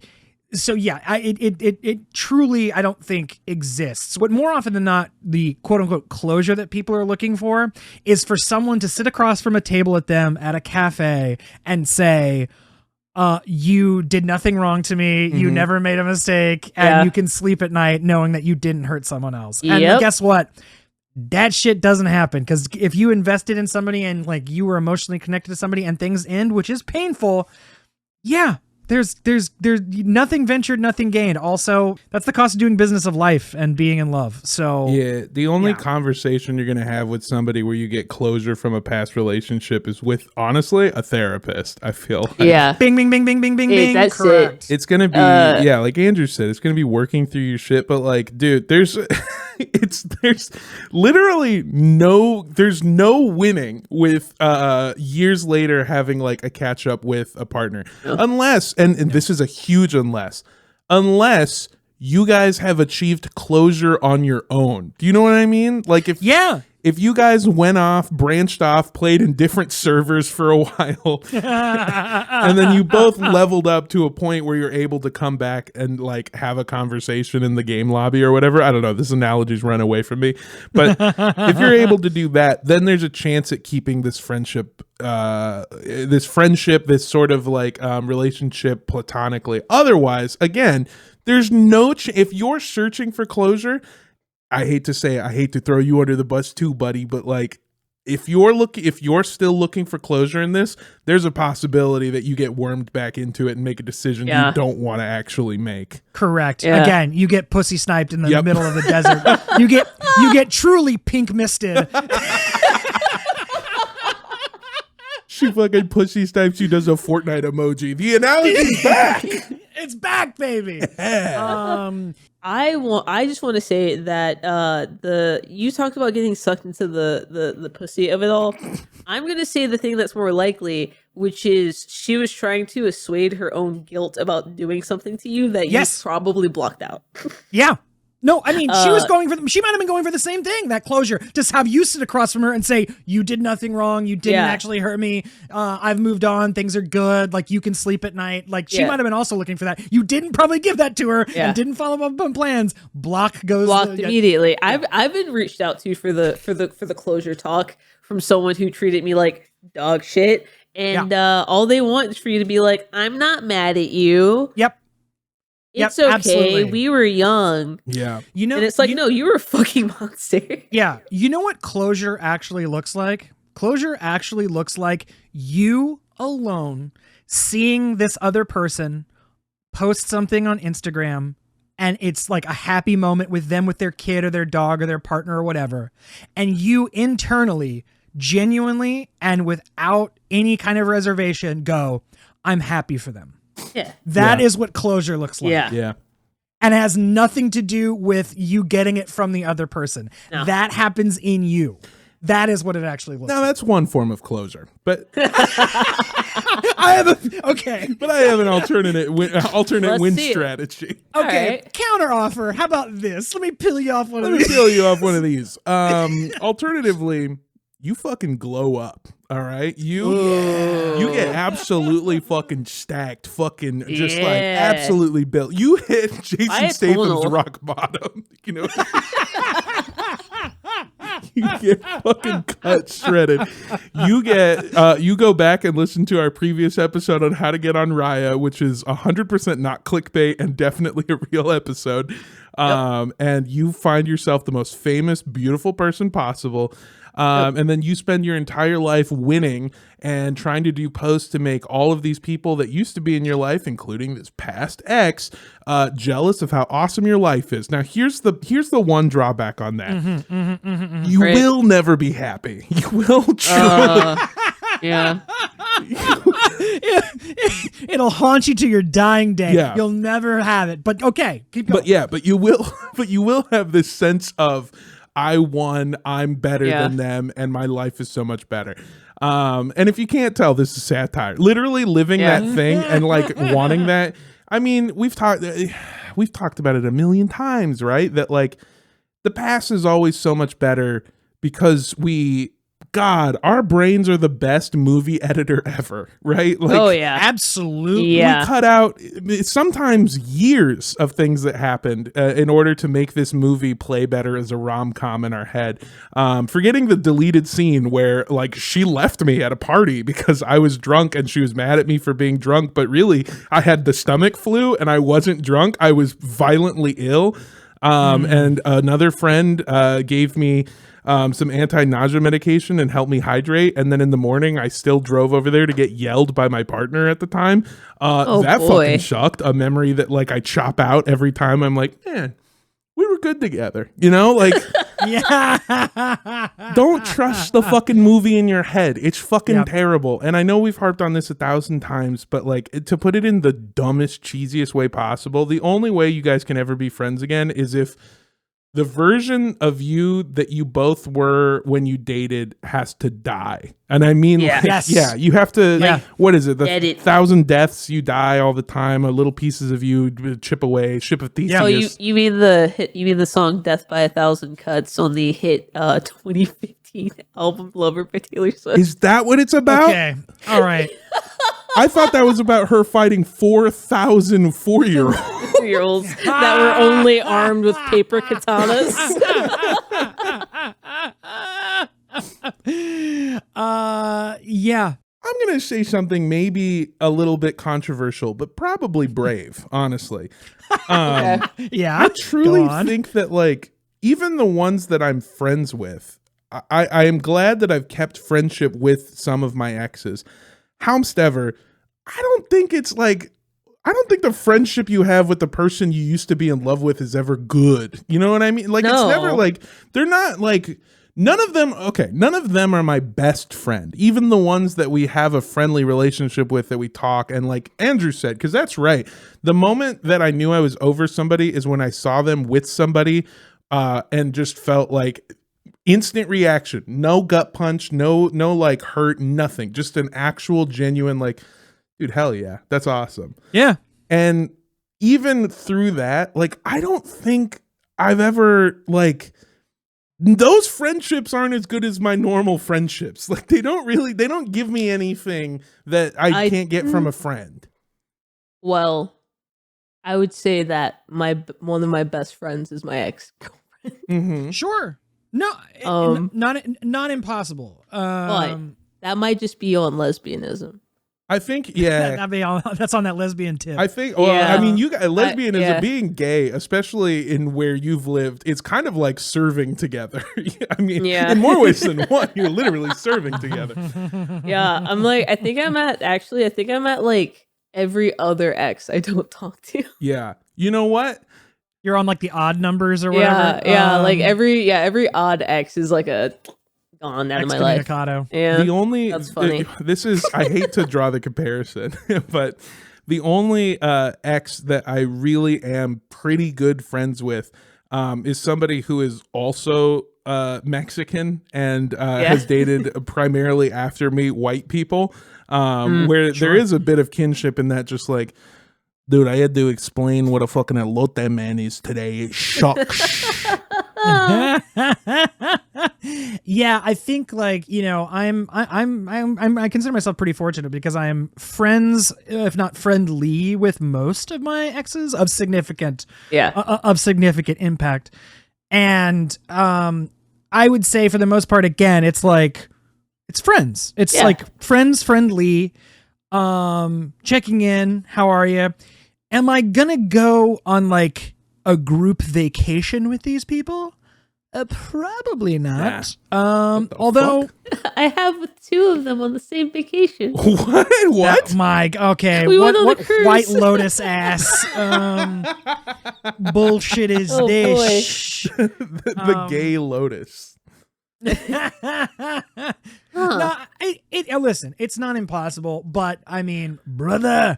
so, it truly, I don't think exists. What more often than not, the quote unquote closure that people are looking for is for someone to sit across from a table at them at a cafe and say, you did nothing wrong to me. You never made a mistake, and you can sleep at night knowing that you didn't hurt someone else. And guess what? That shit doesn't happen, because if you invested in somebody and like you were emotionally connected to somebody and things end, which is painful, there's nothing ventured, nothing gained. Also, that's the cost of doing business of life and being in love. So the only conversation you're gonna have with somebody where you get closure from a past relationship is with, honestly, a therapist. I feel like. Bing, bing, bing, bing, bing, bing, bing. That's correct. It's gonna be like Andrew said, it's gonna be working through your shit. But like, dude, there's literally no winning with years later having like a catch up with a partner, unless and this is a huge unless you guys have achieved closure on your own. Do you know what I mean? Like if if you guys went off, branched off, played in different servers for a while, and then you both leveled up to a point where you're able to come back and like have a conversation in the game lobby or whatever. I don't know. This analogy's run away from me. But if you're able to do that, then there's a chance at keeping this friendship, this sort of like relationship platonically. Otherwise, again, there's no if you're searching for closure, I hate to say it, I hate to throw you under the bus too, buddy, but like if you're still looking for closure in this, there's a possibility that you get wormed back into it and make a decision you don't want to actually make. Correct. Yeah. Again, you get pussy sniped in the middle of the desert. You get truly pink misted. She fucking pussy snipes you, does a Fortnite emoji. The analogy's back. It's back, baby. I just want to say that you talked about getting sucked into the pussy of it all. I'm gonna say the thing that's more likely, which is she was trying to assuage her own guilt about doing something to you that you probably blocked out. Yeah. No, I mean, she might have been going for the same thing, that closure. Just have you sit across from her and say, you did nothing wrong. You didn't actually hurt me. I've moved on. Things are good. Like, you can sleep at night. Like, she might have been also looking for that. You didn't probably give that to her and didn't follow up on plans. Blocked immediately. I've been reached out to for the closure talk from someone who treated me like dog shit. And all they want is for you to be like, I'm not mad at you. Yep. It's okay. Absolutely. We were young. Yeah. And it's like, no, you were a fucking monster. Yeah. You know what closure actually looks like? Closure actually looks like you alone seeing this other person post something on Instagram, and it's like a happy moment with them, with their kid or their dog or their partner or whatever. And you internally, genuinely, and without any kind of reservation go, I'm happy for them. Yeah. That is what closure looks like. Yeah. And it has nothing to do with you getting it from the other person. No. That happens in you. That is what it actually looks like. Now, that's one form of closure, but I have an alternate win strategy. Okay, right. Counter offer. How about this? Let me peel you off one of these. Alternatively, you fucking glow up. All right, you get absolutely fucking stacked, fucking just like absolutely built. You hit Jason Statham's rock bottom. You know, you get fucking cut shredded. You go back and listen to our previous episode on how to get on Raya, which is 100% not clickbait and definitely a real episode. And you find yourself the most famous, beautiful person possible. And then you spend your entire life winning and trying to do posts to make all of these people that used to be in your life, including this past ex, jealous of how awesome your life is. Now, here's the one drawback on that. You will never be happy. You will truly. It'll haunt you to your dying day. Yeah. You'll never have it. But okay, keep going. But you will have this sense of, I won, I'm better than them, and my life is so much better. And if you can't tell, this is satire. Literally living that thing and like wanting that. I mean, we've talked about it a million times, right? That like the past is always so much better because our brains are the best movie editor ever, right? Like, absolutely. We cut out sometimes years of things that happened in order to make this movie play better as a rom-com in our head. Forgetting the deleted scene where like she left me at a party because I was drunk and she was mad at me for being drunk, but really I had the stomach flu and I wasn't drunk. I was violently ill. And another friend gave me some anti-nausea medication and helped me hydrate. And then in the morning, I still drove over there to get yelled by my partner at the time. Fucking sucked. A memory that like I chop out every time. I'm like, man, we were good together. You know, like, don't trust the fucking movie in your head. It's fucking terrible. And I know we've harped on this 1,000 times, but like to put it in the dumbest, cheesiest way possible, the only way you guys can ever be friends again is if the version of you that you both were when you dated has to die. And I mean, Yeah. like, Yes. yeah, you have to, Yeah. what is it? The Edit. 1,000 deaths, you die all the time, or little pieces of you chip away, ship of Theseus. Oh, you mean the hit? You mean the song "Death by a Thousand Cuts" on the hit 2015 album "Lover" by Taylor Swift? Is that what it's about? Okay. All right. I thought that was about her fighting 4,000 4-year-olds. 2-year-olds that were only armed with paper katanas. Yeah. I'm going to say something maybe a little bit controversial, but probably brave, honestly. Okay. Yeah. I truly Go on. think that, like, even the ones that I'm friends with, I am glad that I've kept friendship with some of my exes. However, I don't think the friendship you have with the person you used to be in love with is ever good. You know what I mean? Like, it's No. never like, they're not like, none of them are my best friend. Even the ones that we have a friendly relationship with, that we talk, and like Andrew said, because that's right. The moment that I knew I was over somebody is when I saw them with somebody and just felt like instant reaction, no gut punch, no like hurt, nothing, just an actual genuine like, dude, hell yeah, that's awesome. Yeah. And even through that, like, I don't think I've ever, like, those friendships aren't as good as my normal friendships. Like, they don't give me anything that I can't get from a friend. Well, I would say that one of my best friends is my ex. Mm-hmm. Sure. No, not impossible. But that might just be on lesbianism. I think, yeah. That's on that lesbian tip. I think, well, Yeah. I mean, lesbianism, yeah. being gay, especially in where you've lived, it's kind of like serving together. I mean, Yeah. in more ways than one, you're literally serving together. Yeah, I think I'm at like every other ex I don't talk to. Yeah. You know what? You're on like the odd numbers or whatever. Yeah, like every odd ex is like a gone out of my life. excommunicado. Yeah, The only that's funny. This is, I hate to draw the comparison, but the only ex that I really am pretty good friends with is somebody who is also Mexican and has dated primarily after me white people, where there is a bit of kinship in that, just like, dude, I had to explain what a fucking elote man is today. It shocks. Yeah, I think, like, you know, I consider myself pretty fortunate because I am friends, if not friendly, with most of my exes of significant impact. And I would say for the most part, again, it's like, it's friends. It's like friendly, checking in. How are you? Am I gonna go on like a group vacation with these people? Probably not. Although I have 2 of them on the same vacation. What? Mike, okay. We what went on the cruise. White Lotus ass bullshit is Oh, this? the gay lotus. No, listen, it's not impossible, but I mean, brother,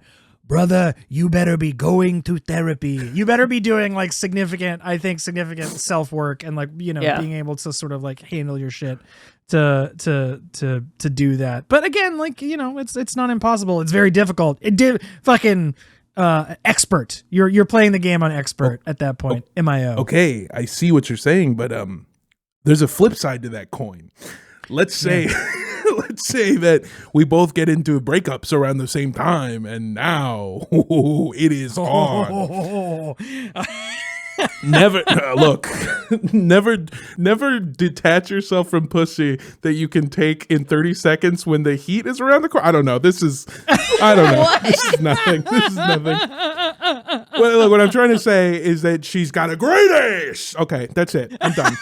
you better be going to therapy. You better be doing like significant self-work and like, you know, being able to sort of like handle your shit to do that. But again, like, you know, it's not impossible. It's very difficult. Expert. You're playing the game on expert at that point. MIO. Okay, I see what you're saying, but there's a flip side to that coin. Let's say let's say that we both get into breakups around the same time, and now it is on. Never look. Never detach yourself from pussy that you can take in 30 seconds when the heat is around the corner. I don't know. This is nothing. This is nothing. Well, look, what I'm trying to say is that she's got a great ace. Okay, that's it. I'm done.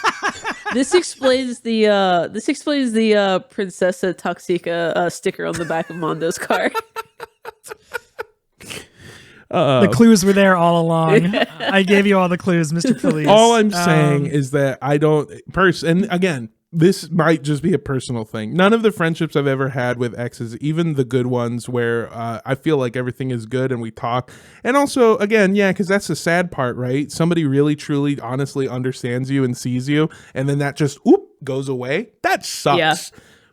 This explains the Princessa Toxica sticker on the back of Mondo's car. The clues were there all along. I gave you all the clues, Mr. Felice. All I'm saying is that I don't and again, this might just be a personal thing. None of the friendships I've ever had with exes, even the good ones where I feel like everything is good and we talk. And also, again, yeah, because that's the sad part, right? Somebody really, truly, honestly understands you and sees you, and then that just goes away. That sucks. Yeah.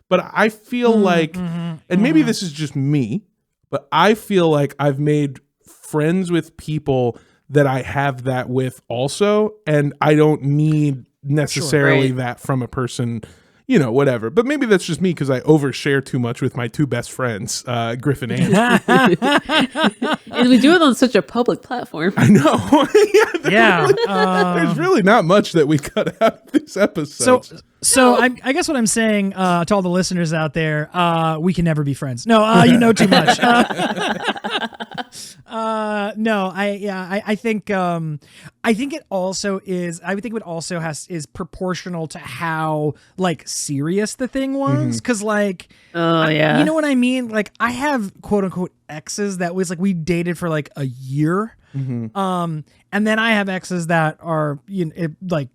But I feel like, and maybe this is just me, but I feel like I've made friends with people that I have that with also, and I don't need necessarily that from a person, you know, whatever. But maybe that's just me because I overshare too much with my two best friends, Griffin and And we do it on such a public platform. I know. Yeah. There's really not much that we cut out of this episode. So I guess what I'm saying to all the listeners out there, we can never be friends. No, you know too much. No, I think it also is. I would think it also is proportional to how like serious the thing was, because like, you know what I mean. Like I have quote unquote exes that was like we dated for like a year, and then I have exes that are like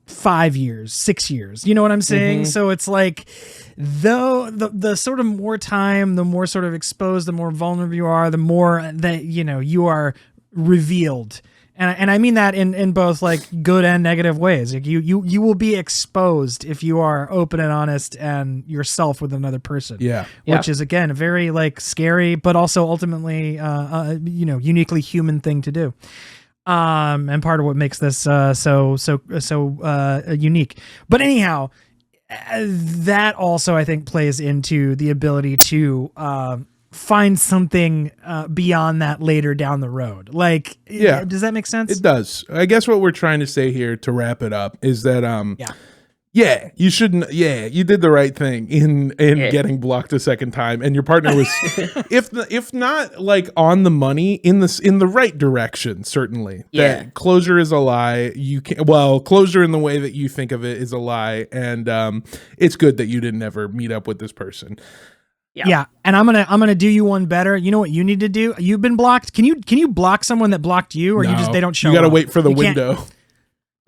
5 years, 6 years. You know what I'm saying? So it's like, though the sort of more time, the more sort of exposed, the more vulnerable you are, the more that you are revealed. And I mean that in both like good and negative ways. Like you will be exposed if you are open and honest and yourself with another person. Yeah. Which is again a very like scary, but also ultimately uniquely human thing to do. And part of what makes this so unique. But anyhow, that also I think plays into the ability to find something beyond that later down the road. Like, does that make sense? It does. I guess what we're trying to say here to wrap it up is that yeah, you shouldn't. Yeah, you did the right thing in getting blocked a second time, and your partner was, if not like on the money, in the right direction. Certainly, that closure is a lie. Closure in the way that you think of it is a lie, and it's good that you didn't ever meet up with this person. Yeah, and I'm gonna do you one better. You know what you need to do? You've been blocked. Can you block someone that blocked you, or they don't show? You gotta up? wait for the window.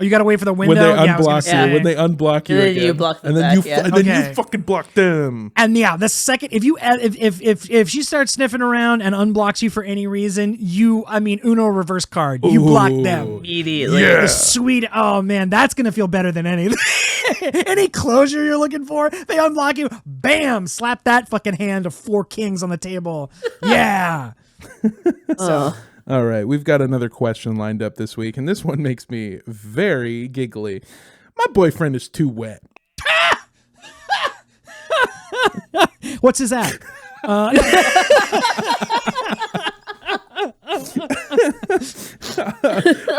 Oh, you gotta wait for the window when they unblock you. When they unblock you, and then again. you block them and then back, you fucking block them. And the second if she starts sniffing around and unblocks you for any reason, Uno reverse card. You block them immediately. Yeah. Sweet. Oh man, that's gonna feel better than anything. Any closure you're looking for, they unblock you. Bam! Slap that fucking hand of 4 kings on the table. Yeah. All right, we've got another question lined up this week, and this one makes me very giggly. My boyfriend is too wet. What's his at?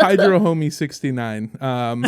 Hydro Homie 69 on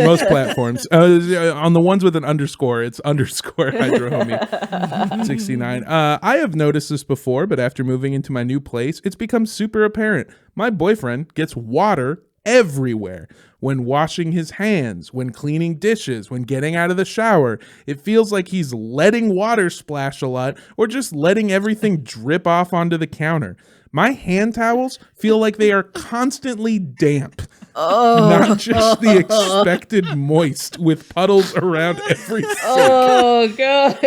most platforms. On the ones with an underscore, it's underscore Hydro Homie 69. I have noticed this before, but after moving into my new place, it's become super apparent. My boyfriend gets water everywhere. When washing his hands, when cleaning dishes, when getting out of the shower. It feels like he's letting water splash a lot or just letting everything drip off onto the counter. My hand towels feel like they are constantly damp. Not just the expected moist with puddles around every sink. Oh, God.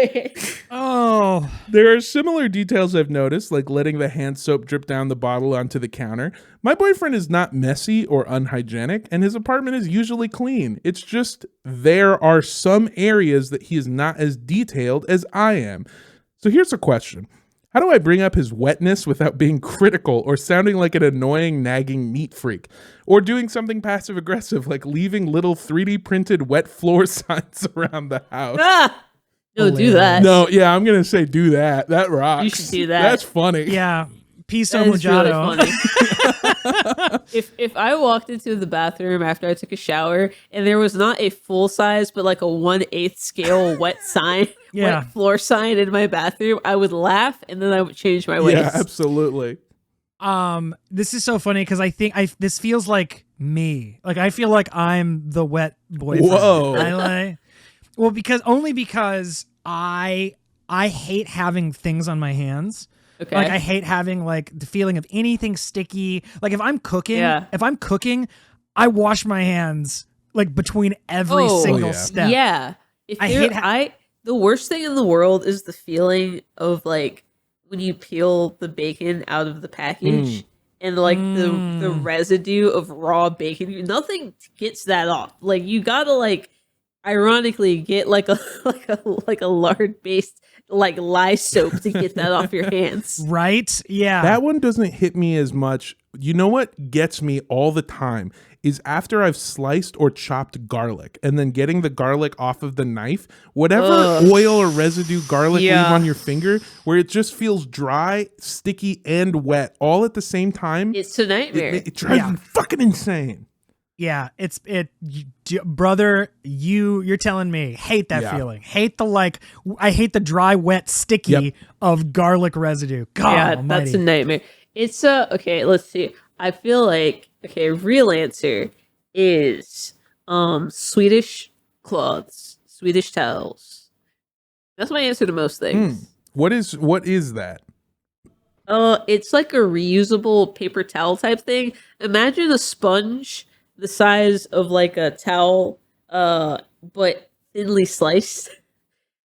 Oh. There are similar details I've noticed, like letting the hand soap drip down the bottle onto the counter. My boyfriend is not messy or unhygienic, and his apartment is usually clean. It's just there are some areas that he is not as detailed as I am. So here's a question. How do I bring up his wetness without being critical or sounding like an annoying, nagging neat freak? Or doing something passive-aggressive like leaving little 3D printed wet floor signs around the house? No, do that. No, yeah, I'm going to say do that. That rocks. You should do that. That's funny. Yeah. Piso That is really Mojado. funny. If I walked into the bathroom after I took a shower and there was not a full size but like a 1/8 scale wet sign, wet floor sign in my bathroom, I would laugh and then I would change my ways. Yeah, absolutely. This is so funny because I think this feels like me. Like I feel like I'm the wet boyfriend. Whoa. Because I hate having things on my hands. Okay. Like I hate having like the feeling of anything sticky. Like if I'm cooking, I wash my hands like between every single step. Yeah. If I there, hate the worst thing in the world is the feeling of like when you peel the bacon out of the package and like the residue of raw bacon. Nothing gets that off. Like you gotta like ironically get like a like a lard based like lye soap to get that off your hands. Right? Yeah. That one doesn't hit me as much. You know what gets me all the time is after I've sliced or chopped garlic and then getting the garlic off of the knife, whatever oil or residue garlic leave on your finger, where it just feels dry, sticky, and wet all at the same time. It's a nightmare. It drives me fucking insane. Yeah, brother, you're telling me hate that feeling. Hate the I hate the dry, wet, sticky of garlic residue. God almighty. That's a nightmare. It's okay, let's see. I feel like real answer is Swedish cloths, Swedish towels. That's my answer to most things. What is that? It's like a reusable paper towel type thing. Imagine a sponge the size of like a towel, but thinly sliced.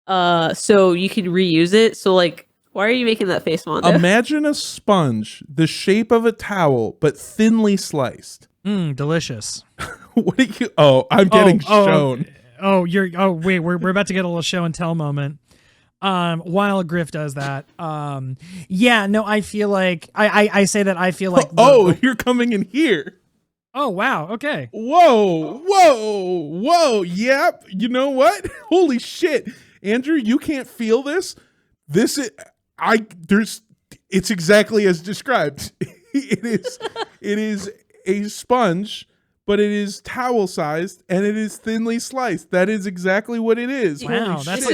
So you can reuse it. So like, why are you making that face, Mondo? Imagine a sponge the shape of a towel, but thinly sliced. Delicious. What are you? Oh, I'm getting shown. Wait, we're about to get a little show and tell moment. While Griff does that, I feel like I say that I feel like you're coming in here. Oh, wow. Okay. Whoa. Yep. You know what? Holy shit. Andrew, you can't feel this? It's exactly as described. It is a sponge, but it is towel sized and it is thinly sliced. That is exactly what it is. Wow. This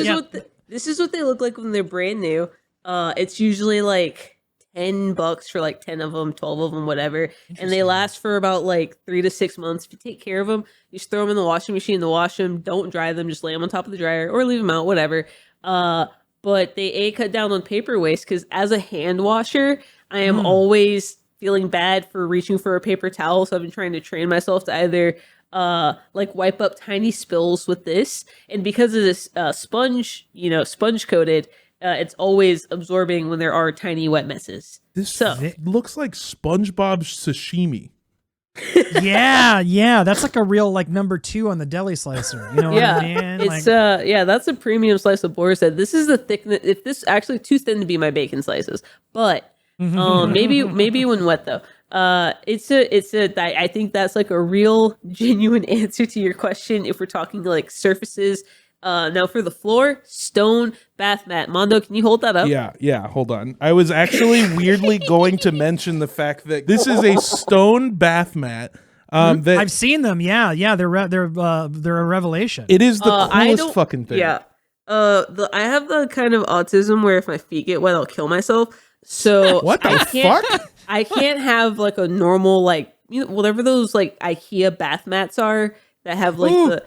is what they look like when they're brand new. It's usually like $10 for like 10 of them, 12 of them, whatever. And they last for about like 3 to 6 months. If you take care of them, you just throw them in the washing machine to wash them. Don't dry them. Just lay them on top of the dryer or leave them out, whatever. But they cut down on paper waste because as a hand washer, I am always feeling bad for reaching for a paper towel. So I've been trying to train myself to either like wipe up tiny spills with this. And because of this sponge coated, it's always absorbing when there are tiny wet messes. This looks like SpongeBob sashimi. Yeah, that's like a real like number 2 on the deli slicer. You know what I mean? It's that's a premium slice of boar's head. This is the thickness. If this actually too thin to be my bacon slices, but maybe when wet though. I think that's like a real genuine answer to your question. If we're talking like surfaces. Now for the floor, stone bath mat. Mondo, can you hold that up? Yeah, hold on. I was actually weirdly going to mention the fact that this is a stone bath mat. That I've seen them. Yeah, they're a revelation. It is the coolest fucking thing. Yeah. I have the kind of autism where if my feet get wet, I'll kill myself. So what the fuck? I can't have like a normal like whatever those like IKEA bath mats are that have like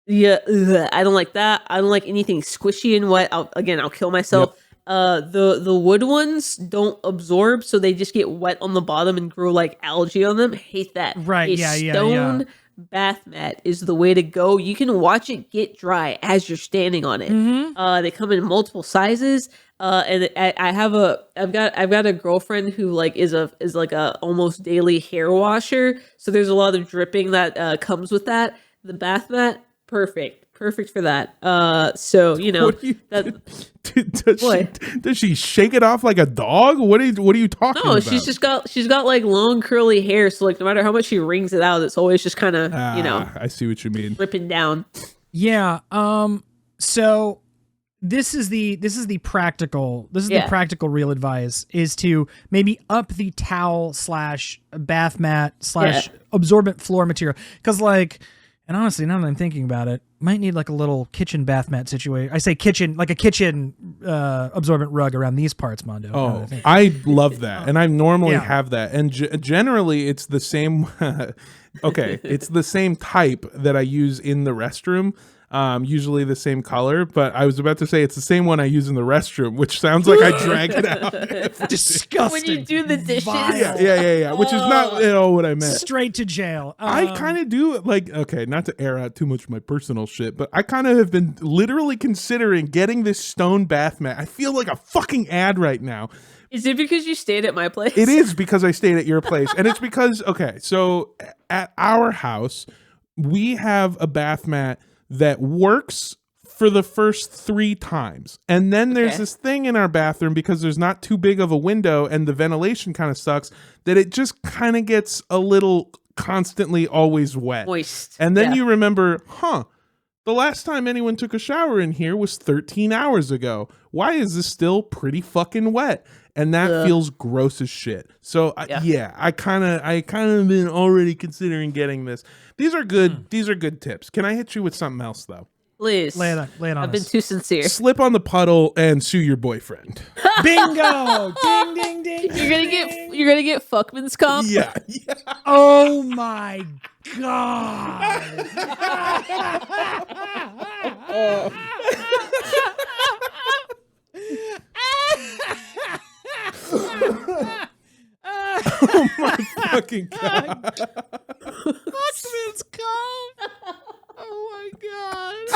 I don't like that. I don't like anything squishy and wet. I'll kill myself. Yep. The wood ones don't absorb, so they just get wet on the bottom and grow like algae on them. Hate that. Right. Stone bath mat is the way to go. You can watch it get dry as you're standing on it. They come in multiple sizes. And I've got a girlfriend who like is like a almost daily hair washer. So there's a lot of dripping that comes with that. The bath mat. Perfect for that. So does she shake it off like a dog? What are you talking about? No, she's got like long curly hair. So like no matter how much she wrings it out, it's always just kind of I see what you mean. ripping down. Yeah. So this is the practical real advice is to maybe up the towel / bath mat / absorbent floor material because like. And honestly, now that I'm thinking about it, might need like a little kitchen bath mat situation. I say kitchen, like a kitchen absorbent rug around these parts, Mondo. Oh, I love that. And I normally have that. And generally, it's the same. Okay, it's the same type that I use in the restroom. usually the same color, but I was about to say it's the same one I use in the restroom, which sounds like I drag it out. Disgusting. When you do the dishes. Vile. Yeah, which is not at all what I meant. Straight to jail. I kind of do like, okay, not to air out too much of my personal shit, but I kind of have been literally considering getting this stone bath mat. I feel like a fucking ad right now. Is it because you stayed at my place? It is because I stayed at your place. And it's because, okay, so at our house, we have a bath mat that works for the first 3 times. And then there's this thing in our bathroom, because there's not too big of a window and the ventilation kind of sucks, that it just kind of gets a little constantly always wet. Moist. And then you remember, the last time anyone took a shower in here was 13 hours ago. Why is this still pretty fucking wet? And that feels gross as shit. So I kind of been already considering getting this. These are good. These are good tips. Can I hit you with something else though? Please. Lay it on I've us. been too sincere. Slip on the puddle and sue your boyfriend. Bingo! Ding, ding, ding. You're gonna get fuckman's comp. Yeah. Oh my god. Oh my fucking god. Fuckman's comp. Oh my god.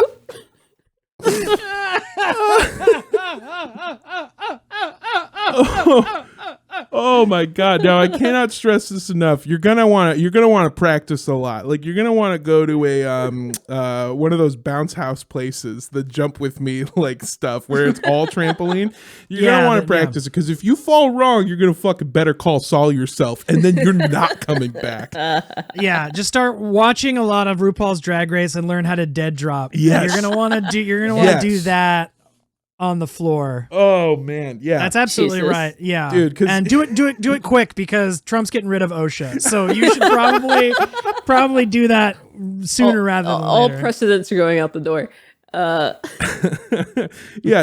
Oh my god. Now I cannot stress this enough. You're gonna want to practice a lot. Like you're gonna want to go to a one of those bounce house places, the jump with me like stuff where it's all trampoline. You're gonna want to practice it, because if you fall wrong, you're gonna fucking Better Call Saul yourself, and then you're not coming back. Yeah, just start watching a lot of RuPaul's Drag Race and learn how to dead drop. Yes. You're gonna want to do that on the floor. Oh man, yeah, That's absolutely Jesus. right. Yeah, Dude, 'cause- and do it quick, because Trump's getting rid of OSHA. So you should probably do that sooner rather than all later. precedents are going out the door. Yeah,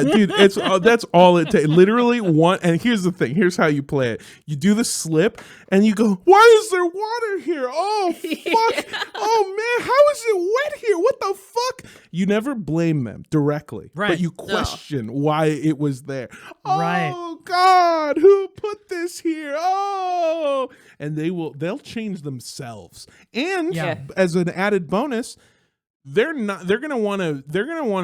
dude, it's that's all it takes. Literally one. And here's the thing. Here's how you play it. You do the slip, and you go, "Why is there water here? Oh fuck! Oh man, how is it wet here? What the fuck?" You never blame them directly, Right. but you question why it was there. Right. Oh God, who put this here? Oh, and they'll change themselves. And Yeah. as an added bonus, they're gonna want to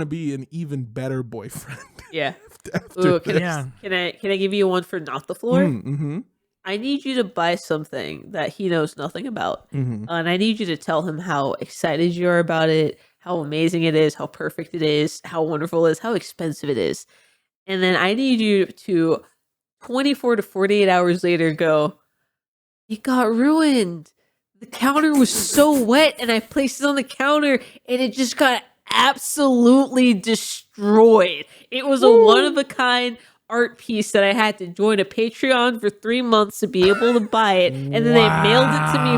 be an even better boyfriend. Yeah. after Ooh, this. can I give you one for not the floor? Mm-hmm. I need you to buy something that he knows nothing about. Mm-hmm. And I need you to tell him how excited you are about it, how amazing it is, how perfect it is, how wonderful it is, how expensive it is. And then I need you to 24 to 48 hours later go, it got ruined. The counter was so wet, and I placed it on the counter, and it just got absolutely destroyed. It was a one-of-a-kind art piece that I had to join a Patreon for 3 months to be able to buy it, and then they mailed it to me.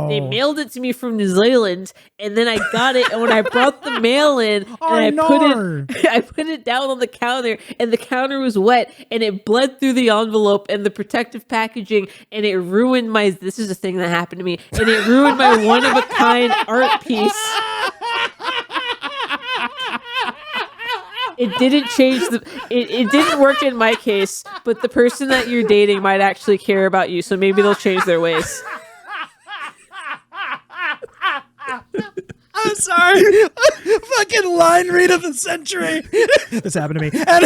They mailed it to me from New Zealand, and then I got it. And when I brought the mail in, and I put it down on the counter, and the counter was wet, and it bled through the envelope and the protective packaging, and it ruined my. This is a thing that happened to me, and it ruined my one-of-a-kind art piece. It didn't change it didn't work in my case, but the person that you're dating might actually care about you, so maybe they'll change their ways. I'm sorry. Fucking line read of the century. This happened to me. And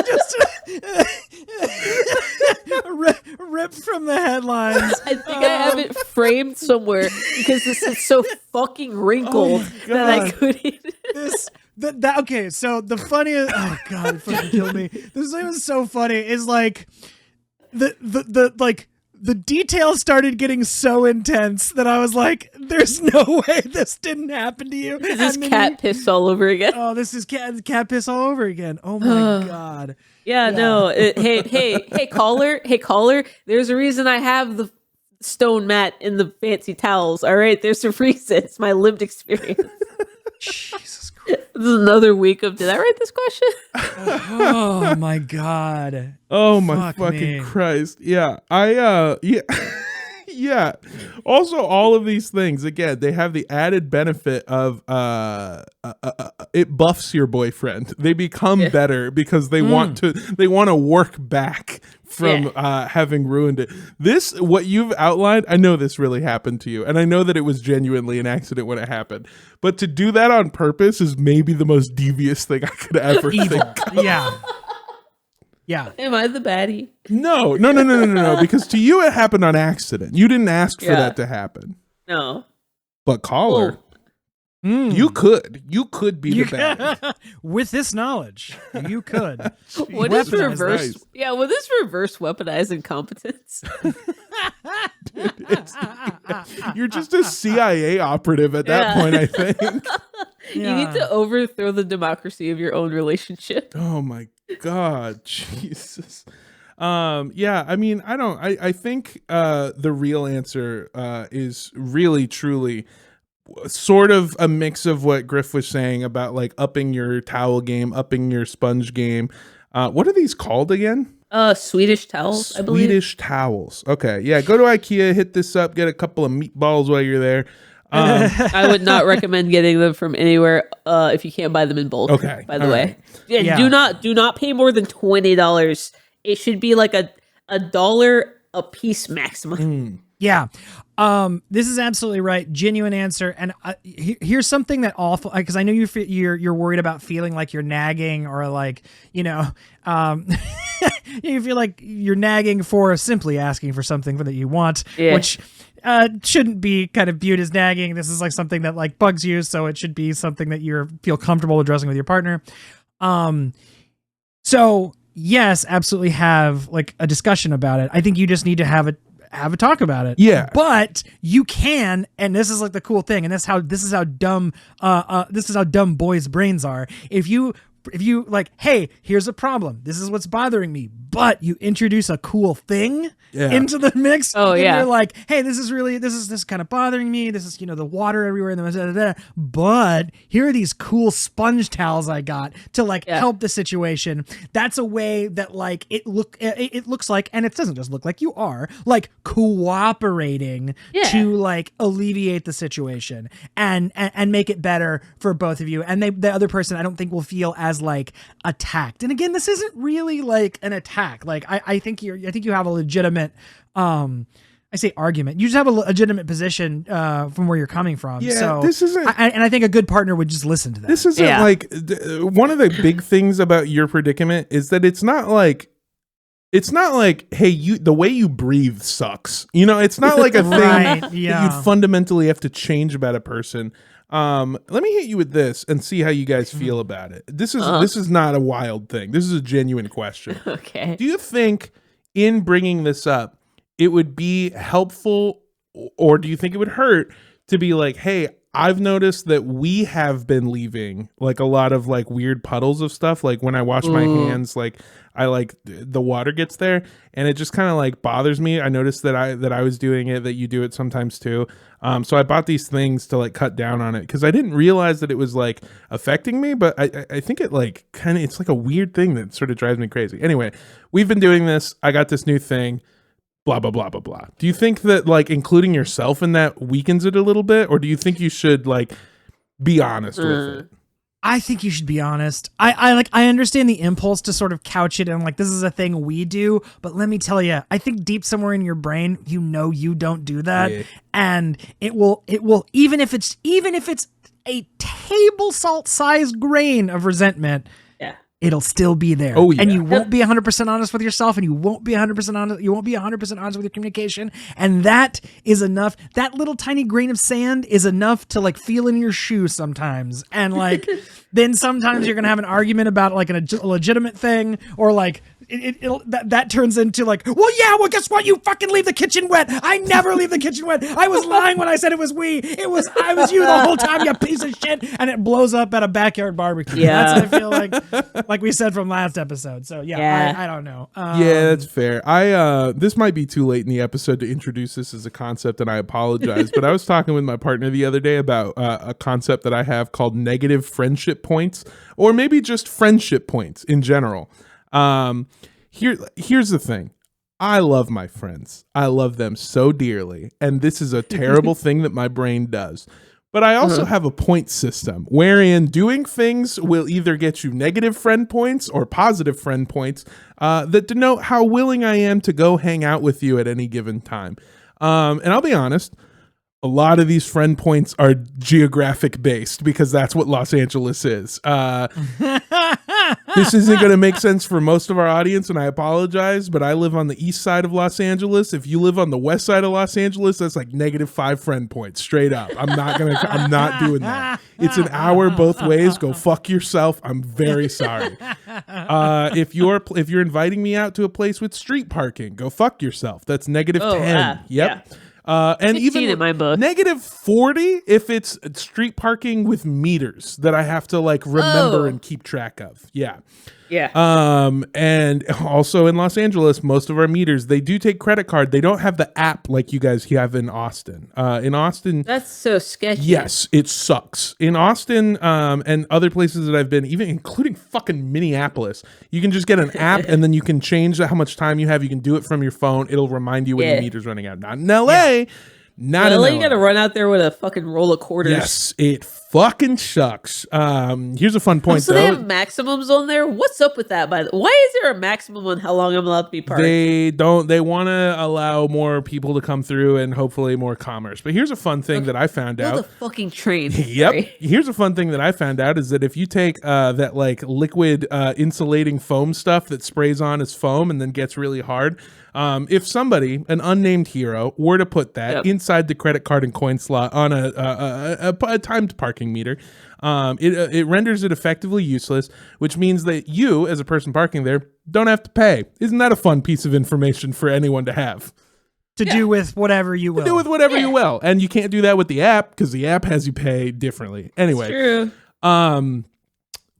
just rip from the headlines. I think I have it framed somewhere because this is so fucking wrinkled that I couldn't. Okay, so the funniest, oh god, it fucking killed me. This thing was so funny. Is like the details started getting so intense that I was like, "There's no way this didn't happen to you." Is this cat piss all over again? Oh, this is cat piss all over again. Oh my god. Yeah, no. Hey, caller. There's a reason I have the stone mat and the fancy towels. All right, there's a reason. It's my lived experience. Jesus Christ. This is another week of. Did I write this question? Oh my god. Oh my Fuck fucking me. Christ. Yeah. Yeah. Yeah. Also, all of these things, again, they have the added benefit of it buffs your boyfriend. They become better because they want to work back from having ruined it. This, what you've outlined, I know this really happened to you, and I know that it was genuinely an accident when it happened. But to do that on purpose is maybe the most devious thing I could ever think. Yeah. Yeah. Am I the baddie? No. Because to you it happened on accident. You didn't ask for that to happen. No. But caller, you could be the bad. With this knowledge, you could. What is reverse? Nice. Yeah, what is reverse weaponized incompetence? You're just a CIA operative at that point, I think. You need to overthrow the democracy of your own relationship. Oh my God, Jesus. Yeah, I mean, I think the real answer is really truly sort of a mix of what Griff was saying about like upping your towel game, upping your sponge game. What are these called again? Swedish towels, I believe. Swedish towels. Okay, yeah, go to IKEA, hit this up, get a couple of meatballs while you're there. I would not recommend getting them from anywhere if you can't buy them in bulk. Okay, by the all way, right. yeah, do not pay more than $20. It should be like a dollar a piece maximum. Yeah. This is absolutely right. Genuine answer. And here's something that awful, because I know you're worried about feeling like you're nagging or like, you feel like you're nagging for simply asking for something that you want, which shouldn't be kind of viewed as nagging. This is like something that like bugs you. So it should be something that you feel comfortable addressing with your partner. So yes, absolutely have like a discussion about it. I think you just need to have a talk about it. Yeah. But you can, and this is like the cool thing, and this is how dumb boys' brains are. If you like, hey, here's a problem. This is what's bothering me. But you introduce a cool thing into the mix. Oh, and yeah. You're like, hey, this is kind of bothering me. This is, the water everywhere. But here are these cool sponge towels I got to like help the situation. That's a way that like it looks like, and it doesn't just look like, you are like cooperating to like alleviate the situation and make it better for both of you. And the other person, I don't think, will feel as like attacked. And again, this isn't really like an attack. Like I think you have a legitimate I say argument. You just have a legitimate position from where you're coming from. Yeah, so this isn't. And I think a good partner would just listen to that. This isn't like one of the big things about your predicament is that it's not like, hey, the way you breathe sucks. It's not like a thing that you'd fundamentally have to change about a person. Let me hit you with this and see how you guys feel about it. This is not a wild thing. This is a genuine question. Okay. Do you think in bringing this up, it would be helpful, or do you think it would hurt to be like, hey, I've noticed that we have been leaving like a lot of like weird puddles of stuff. Like when I wash my hands, like I like the water gets there and it just kind of like bothers me. I noticed that I was doing it, that you do it sometimes too. So I bought these things to like cut down on it because I didn't realize that it was like affecting me, but I think it like kind of, it's like a weird thing that sort of drives me crazy. Anyway, we've been doing this. I got this new thing. Blah, blah, blah, blah, blah. Do you think that like including yourself in that weakens it a little bit? Or do you think you should like be honest with it? I think you should be honest. I understand the impulse to sort of couch it and like, this is a thing we do, but let me tell you, I think deep somewhere in your brain, you don't do that. Yeah. And it will, even if it's a table salt sized grain of resentment, it'll still be there. Oh, yeah. And you won't be 100% honest with yourself, and you won't be 100% honest. You won't be 100% honest with your communication. And that is enough. That little tiny grain of sand is enough to like feel in your shoe sometimes. And like, then sometimes you're going to have an argument about like a legitimate thing, or like that turns into like, well, guess what? You fucking leave the kitchen wet. I never leave the kitchen wet. I was lying when I said it was we. I was you the whole time, you piece of shit. And it blows up at a backyard barbecue. Yeah. That's what I feel like we said from last episode. So I don't know. Yeah, that's fair. This might be too late in the episode to introduce this as a concept, and I apologize. But I was talking with my partner the other day about a concept that I have called negative friendship points, or maybe just friendship points in general. Here's the thing. I love my friends. I love them so dearly. And this is a terrible thing that my brain does. But I also have a point system wherein doing things will either get you negative friend points or positive friend points that denote how willing I am to go hang out with you at any given time. And I'll be honest, a lot of these friend points are geographic based because that's what Los Angeles is. This isn't going to make sense for most of our audience, and I apologize, but I live on the east side of Los Angeles. If you live on the west side of Los Angeles, that's like -5 friend points straight up. I'm not doing that. It's an hour both ways. Go fuck yourself. I'm very sorry. If you're inviting me out to a place with street parking, go fuck yourself. That's -10. Yep. Yeah. And 16 even in my book. -40 if it's street parking with meters that I have to like remember and keep track of. Yeah. Yeah. And also in Los Angeles, most of our meters, they do take credit card. They don't have the app like you guys have in Austin. In Austin, That's so sketchy. yes, it sucks. In Austin, and other places that I've been, even including fucking Minneapolis, you can just get an app and then you can change how much time you have. You can do it from your phone. It'll remind you when the meter's running out. Not in LA. Not in LA, LA. you gotta run out there with a fucking roll of quarters. Yes, it fucking shucks. Here's a fun point So though. they have maximums on there? What's up with that? Why is there a maximum on how long I'm allowed to be parked? They want to allow more people to come through and hopefully more commerce. But here's a fun thing that I found Build out. a fucking train. Yep. Sorry. Here's a fun thing that I found out is that if you take that like liquid insulating foam stuff that sprays on as foam and then gets really hard, if somebody, an unnamed hero, were to put that inside the credit card and coin slot on a timed parking meter, it renders it effectively useless, which means that you, as a person parking there, don't have to pay. Isn't that a fun piece of information for anyone to have? To do with whatever you will. Do with whatever you will. And you can't do that with the app because the app has you pay differently. Anyway. True.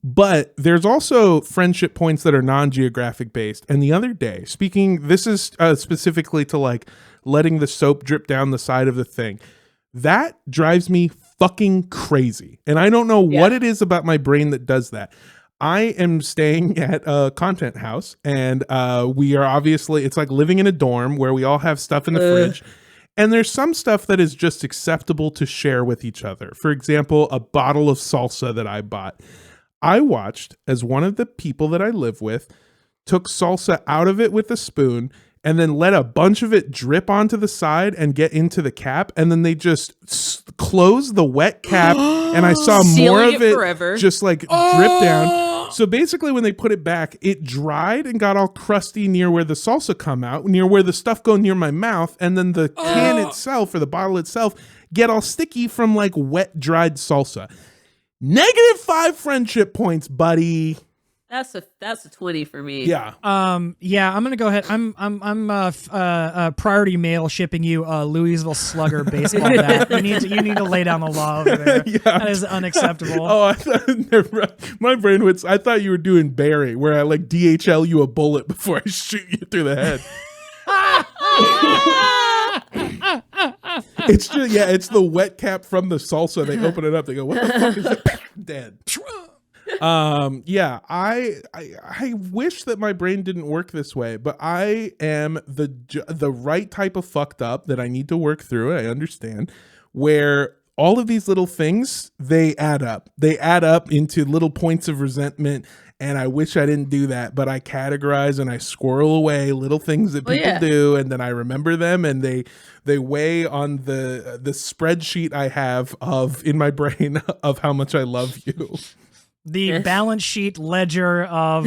But there's also friendship points that are non-geographic based. And the other day, this is specifically to like letting the soap drip down the side of the thing. That drives me fucking crazy. And I don't know what it is about my brain that does that. I am staying at a content house and we are obviously, it's like living in a dorm where we all have stuff in the fridge. And there's some stuff that is just acceptable to share with each other. For example, a bottle of salsa that I bought. I watched as one of the people that I live with took salsa out of it with a spoon and then let a bunch of it drip onto the side and get into the cap. And then they just closed the wet cap and I saw more of it forever. just like drip down. So basically when they put it back, it dried and got all crusty near where the salsa come out, near where the stuff go near my mouth. And then the can itself or the bottle itself get all sticky from like wet, dried salsa. -5 friendship points, buddy. That's a 20 for me. Yeah. Yeah, I'm gonna go ahead. I'm priority mail shipping you a Louisville Slugger baseball bat. You need to lay down the law over there. Yeah. That is unacceptable. Oh, I thought my brain was. I thought you were doing Barry, where I like DHL you a bullet before I shoot you through the head. It's just it's the wet cap from the salsa. They open it up. They go, "What the fuck is that?" Dead. I wish that my brain didn't work this way, but I am the right type of fucked up that I need to work through. I understand where all of these little things, they add up. They add up into little points of resentment. And I wish I didn't do that, but I categorize and I squirrel away little things that people do, and then I remember them, and they weigh on the spreadsheet I have in my brain of how much I love you. The balance sheet ledger of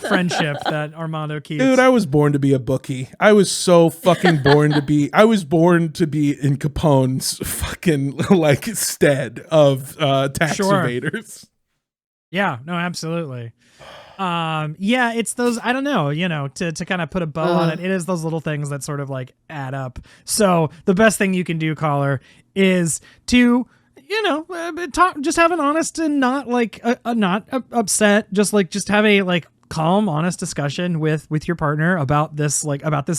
friendship that Armando keeps. Dude, I was born to be a bookie. I was so fucking born to be. I was born to be in Capone's fucking like stead of tax evaders. Yeah, no, absolutely. Yeah, it's those, I don't know, to kind of put a bow on it, it is those little things that sort of like add up. So the best thing you can do, caller, is to, talk, just have an honest and not like, not upset, just have a like calm, honest discussion with your partner about this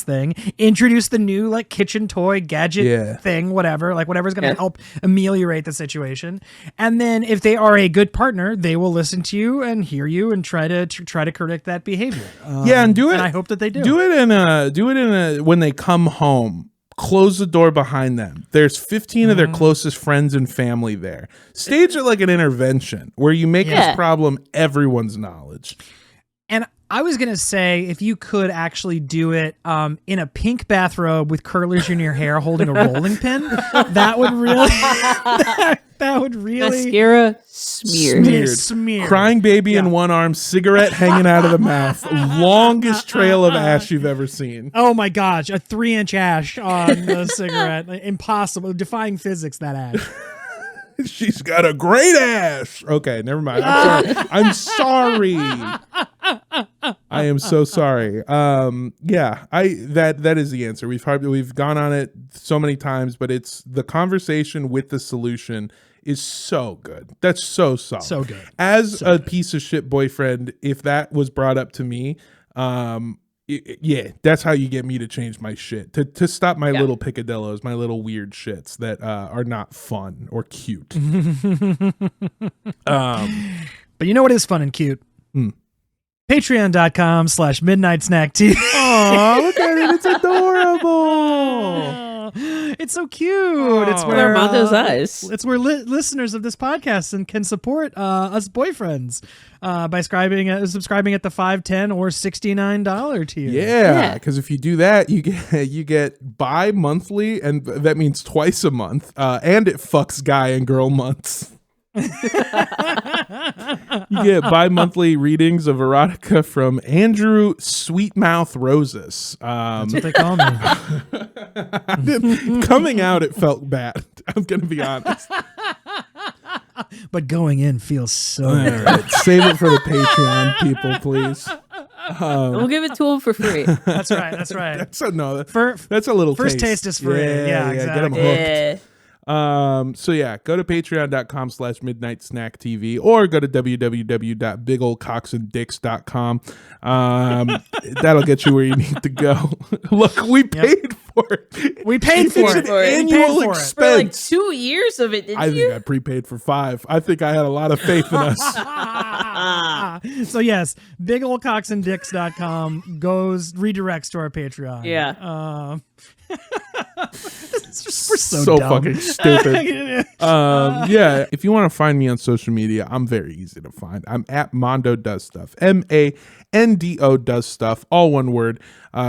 thing. Introduce the new like kitchen toy gadget thing, whatever's going to help ameliorate the situation. And then if they are a good partner, they will listen to you and hear you and try to correct that behavior. And do it. And I hope that they do. Do it in a when they come home. Close the door behind them. There's 15 of their closest friends and family there. Stage it like an intervention where you make this problem everyone's knowledge. And I was going to say, if you could actually do it in a pink bathrobe with curlers in your hair holding a rolling pin, that would really mascara smeared. Crying baby in one arm, cigarette hanging out of the mouth. Longest trail of ash you've ever seen. Oh my gosh, a 3-inch ash on the cigarette. Impossible. Defying physics, that ash. She's got a great ass. Okay, never mind. I'm sorry. I am so sorry. That is the answer. We've gone on it so many times, but it's the conversation with the solution is so good. That's so solid. So good. As a piece of shit boyfriend, if that was brought up to me, that's how you get me to change my shit, to stop my little picadillos, my little weird shits that are not fun or cute. But you know what is fun and cute? Patreon.com/MidnightSnackTV. Oh, look at it. It's adorable. It's so cute. It's where Armando's eyes. It's where listeners of this podcast can support us boyfriends by subscribing at the $5, $10, or $69 tier. Yeah, because if you do that, you get bi-monthly, and that means twice a month, and it fucks guy and girl months. You get bi-monthly readings of erotica from Andrew Sweetmouth Roses. That's what they call me. Coming out, it felt bad. I'm gonna be honest. But going in feels so good. Right, save it for the Patreon people, please. We'll give it to them for free. That's right. That's a little first taste is free. Yeah, exactly. Get them hooked. So go to patreon.com/midnightsnacktv or go to www.bigoldcocksanddicks.com. That'll get you where you need to go. Look, we paid for it. We paid for it. Annual expense. For like 2 years of it, didn't you? think I prepaid for 5. I think I had a lot of faith in us. So yes, bigoldcocksanddicks.com redirects to our Patreon. Yeah. We're so dumb. Fucking stupid. If you want to find me on social media, I'm very easy to find. I'm at Mondo Does Stuff. MANDO Does Stuff, all one word.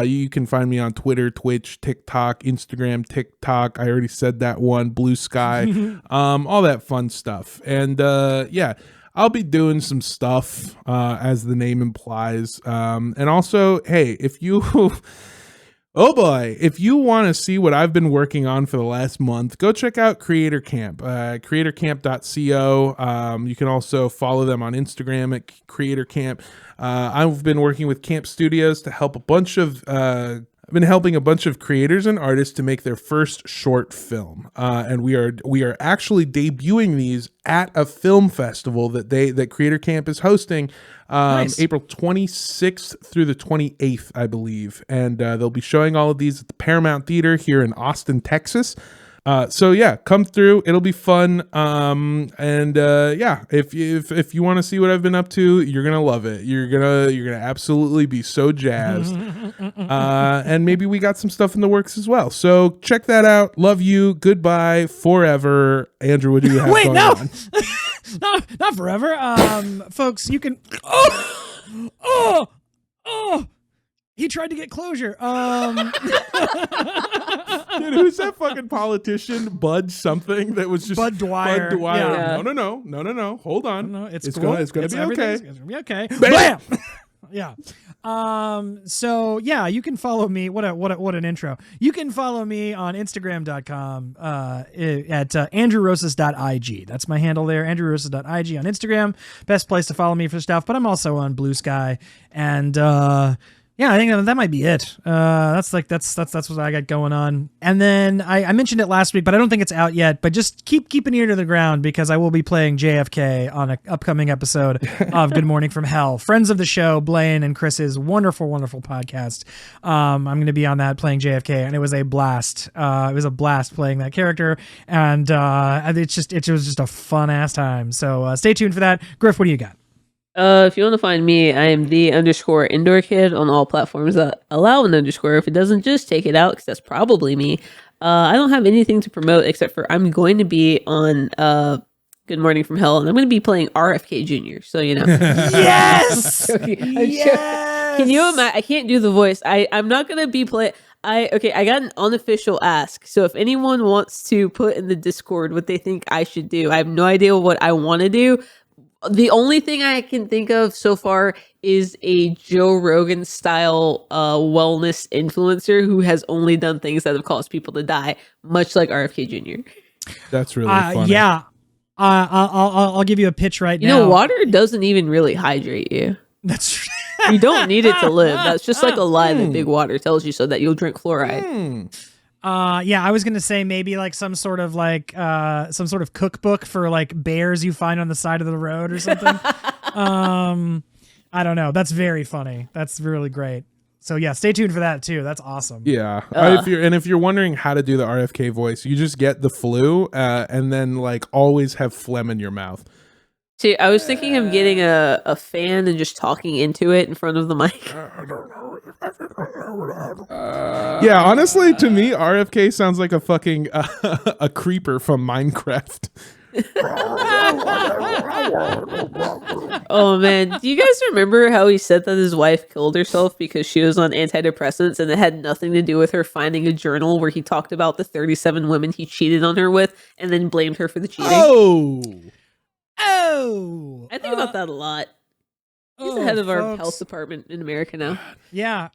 You can find me on Twitter, Twitch, TikTok, Instagram, TikTok. I already said that one. Blue Sky, all that fun stuff. And I'll be doing some stuff, as the name implies. And also, hey, if you Oh boy, if you want to see what I've been working on for the last month, go check out Creator Camp, creatorcamp.co. You can also follow them on Instagram at Creator Camp. I've been working with Camp Studios to help I've been helping a bunch of creators and artists to make their first short film. And we are actually debuting these at a film festival that Creator Camp is hosting. Nice. April 26th through the 28th, I believe. And they'll be showing all of these at the Paramount Theater here in Austin, Texas. Come through. It'll be fun. If you want to see what I've been up to, you're going to love it. You're going to absolutely be so jazzed. And maybe we got some stuff in the works as well. So check that out. Love you. Goodbye forever. Andrew, what do you have going on? No, not forever. Folks, you can. He tried to get closure. Dude, who's that fucking politician? Bud something that was just Bud Dwyer. Bud Dwyer. Yeah. No. Hold on. No, it's cool. It's gonna be okay. It's gonna be okay. Bam! Yeah. You can follow me. What an intro. You can follow me on Instagram.com at andrewrosas.ig. That's my handle there, andrewrosas.ig on Instagram. Best place to follow me for stuff, but I'm also on Blue Sky. And Yeah, I think that might be it. That's what I got going on. And then I mentioned it last week, but I don't think it's out yet. But just keep an ear to the ground because I will be playing JFK on an upcoming episode of Good Morning from Hell. Friends of the show, Blaine and Chris's wonderful podcast. I'm going to be on that playing JFK, and it was a blast. It was a blast playing that character, and it was just a fun ass time. So stay tuned for that. Griff, what do you got? If you want to find me, I am _indoor kid on all platforms that allow an underscore. If it doesn't, just take it out because that's probably me. I don't have anything to promote except for I'm going to be on Good Morning from Hell, and I'm going to be playing RFK Jr. So Yes. I'm joking. Can you imagine? I can't do the voice. I'm not going to be I got an unofficial ask. So if anyone wants to put in the Discord what they think I should do, I have no idea what I want to do. The only thing I can think of so far is a Joe Rogan style wellness influencer who has only done things that have caused people to die, much like RFK Jr. That's really funny. Yeah. I'll give you a pitch right now. You know, water doesn't even really hydrate you. That's true. You don't need it to live. That's just like a lie that big water tells you so that you'll drink fluoride. Yeah, I was gonna say maybe like some sort of cookbook for like bears you find on the side of the road or something. I don't know. That's very funny. That's really great. So yeah, stay tuned for that too. That's awesome. Yeah. If you're wondering how to do the RFK voice, you just get the flu and then like always have phlegm in your mouth. See, I was thinking of getting a fan and just talking into it in front of the mic. Yeah, honestly, to me, RFK sounds like a fucking a creeper from Minecraft. Oh man, do you guys remember how he said that his wife killed herself because she was on antidepressants and it had nothing to do with her finding a journal where he talked about the 37 women he cheated on her with and then blamed her for the cheating? Oh! I think about that a lot. He's the head of our health department in America now. Yeah.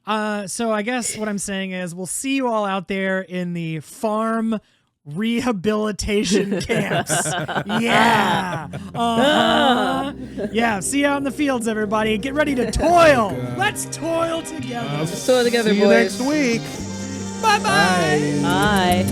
So I guess what I'm saying is we'll see you all out there in the farm rehabilitation camps. Yeah. Yeah. See you out in the fields, everybody. Get ready to toil. Let's toil together. Let's toil together, See boys. you next week. Bye-bye. Bye.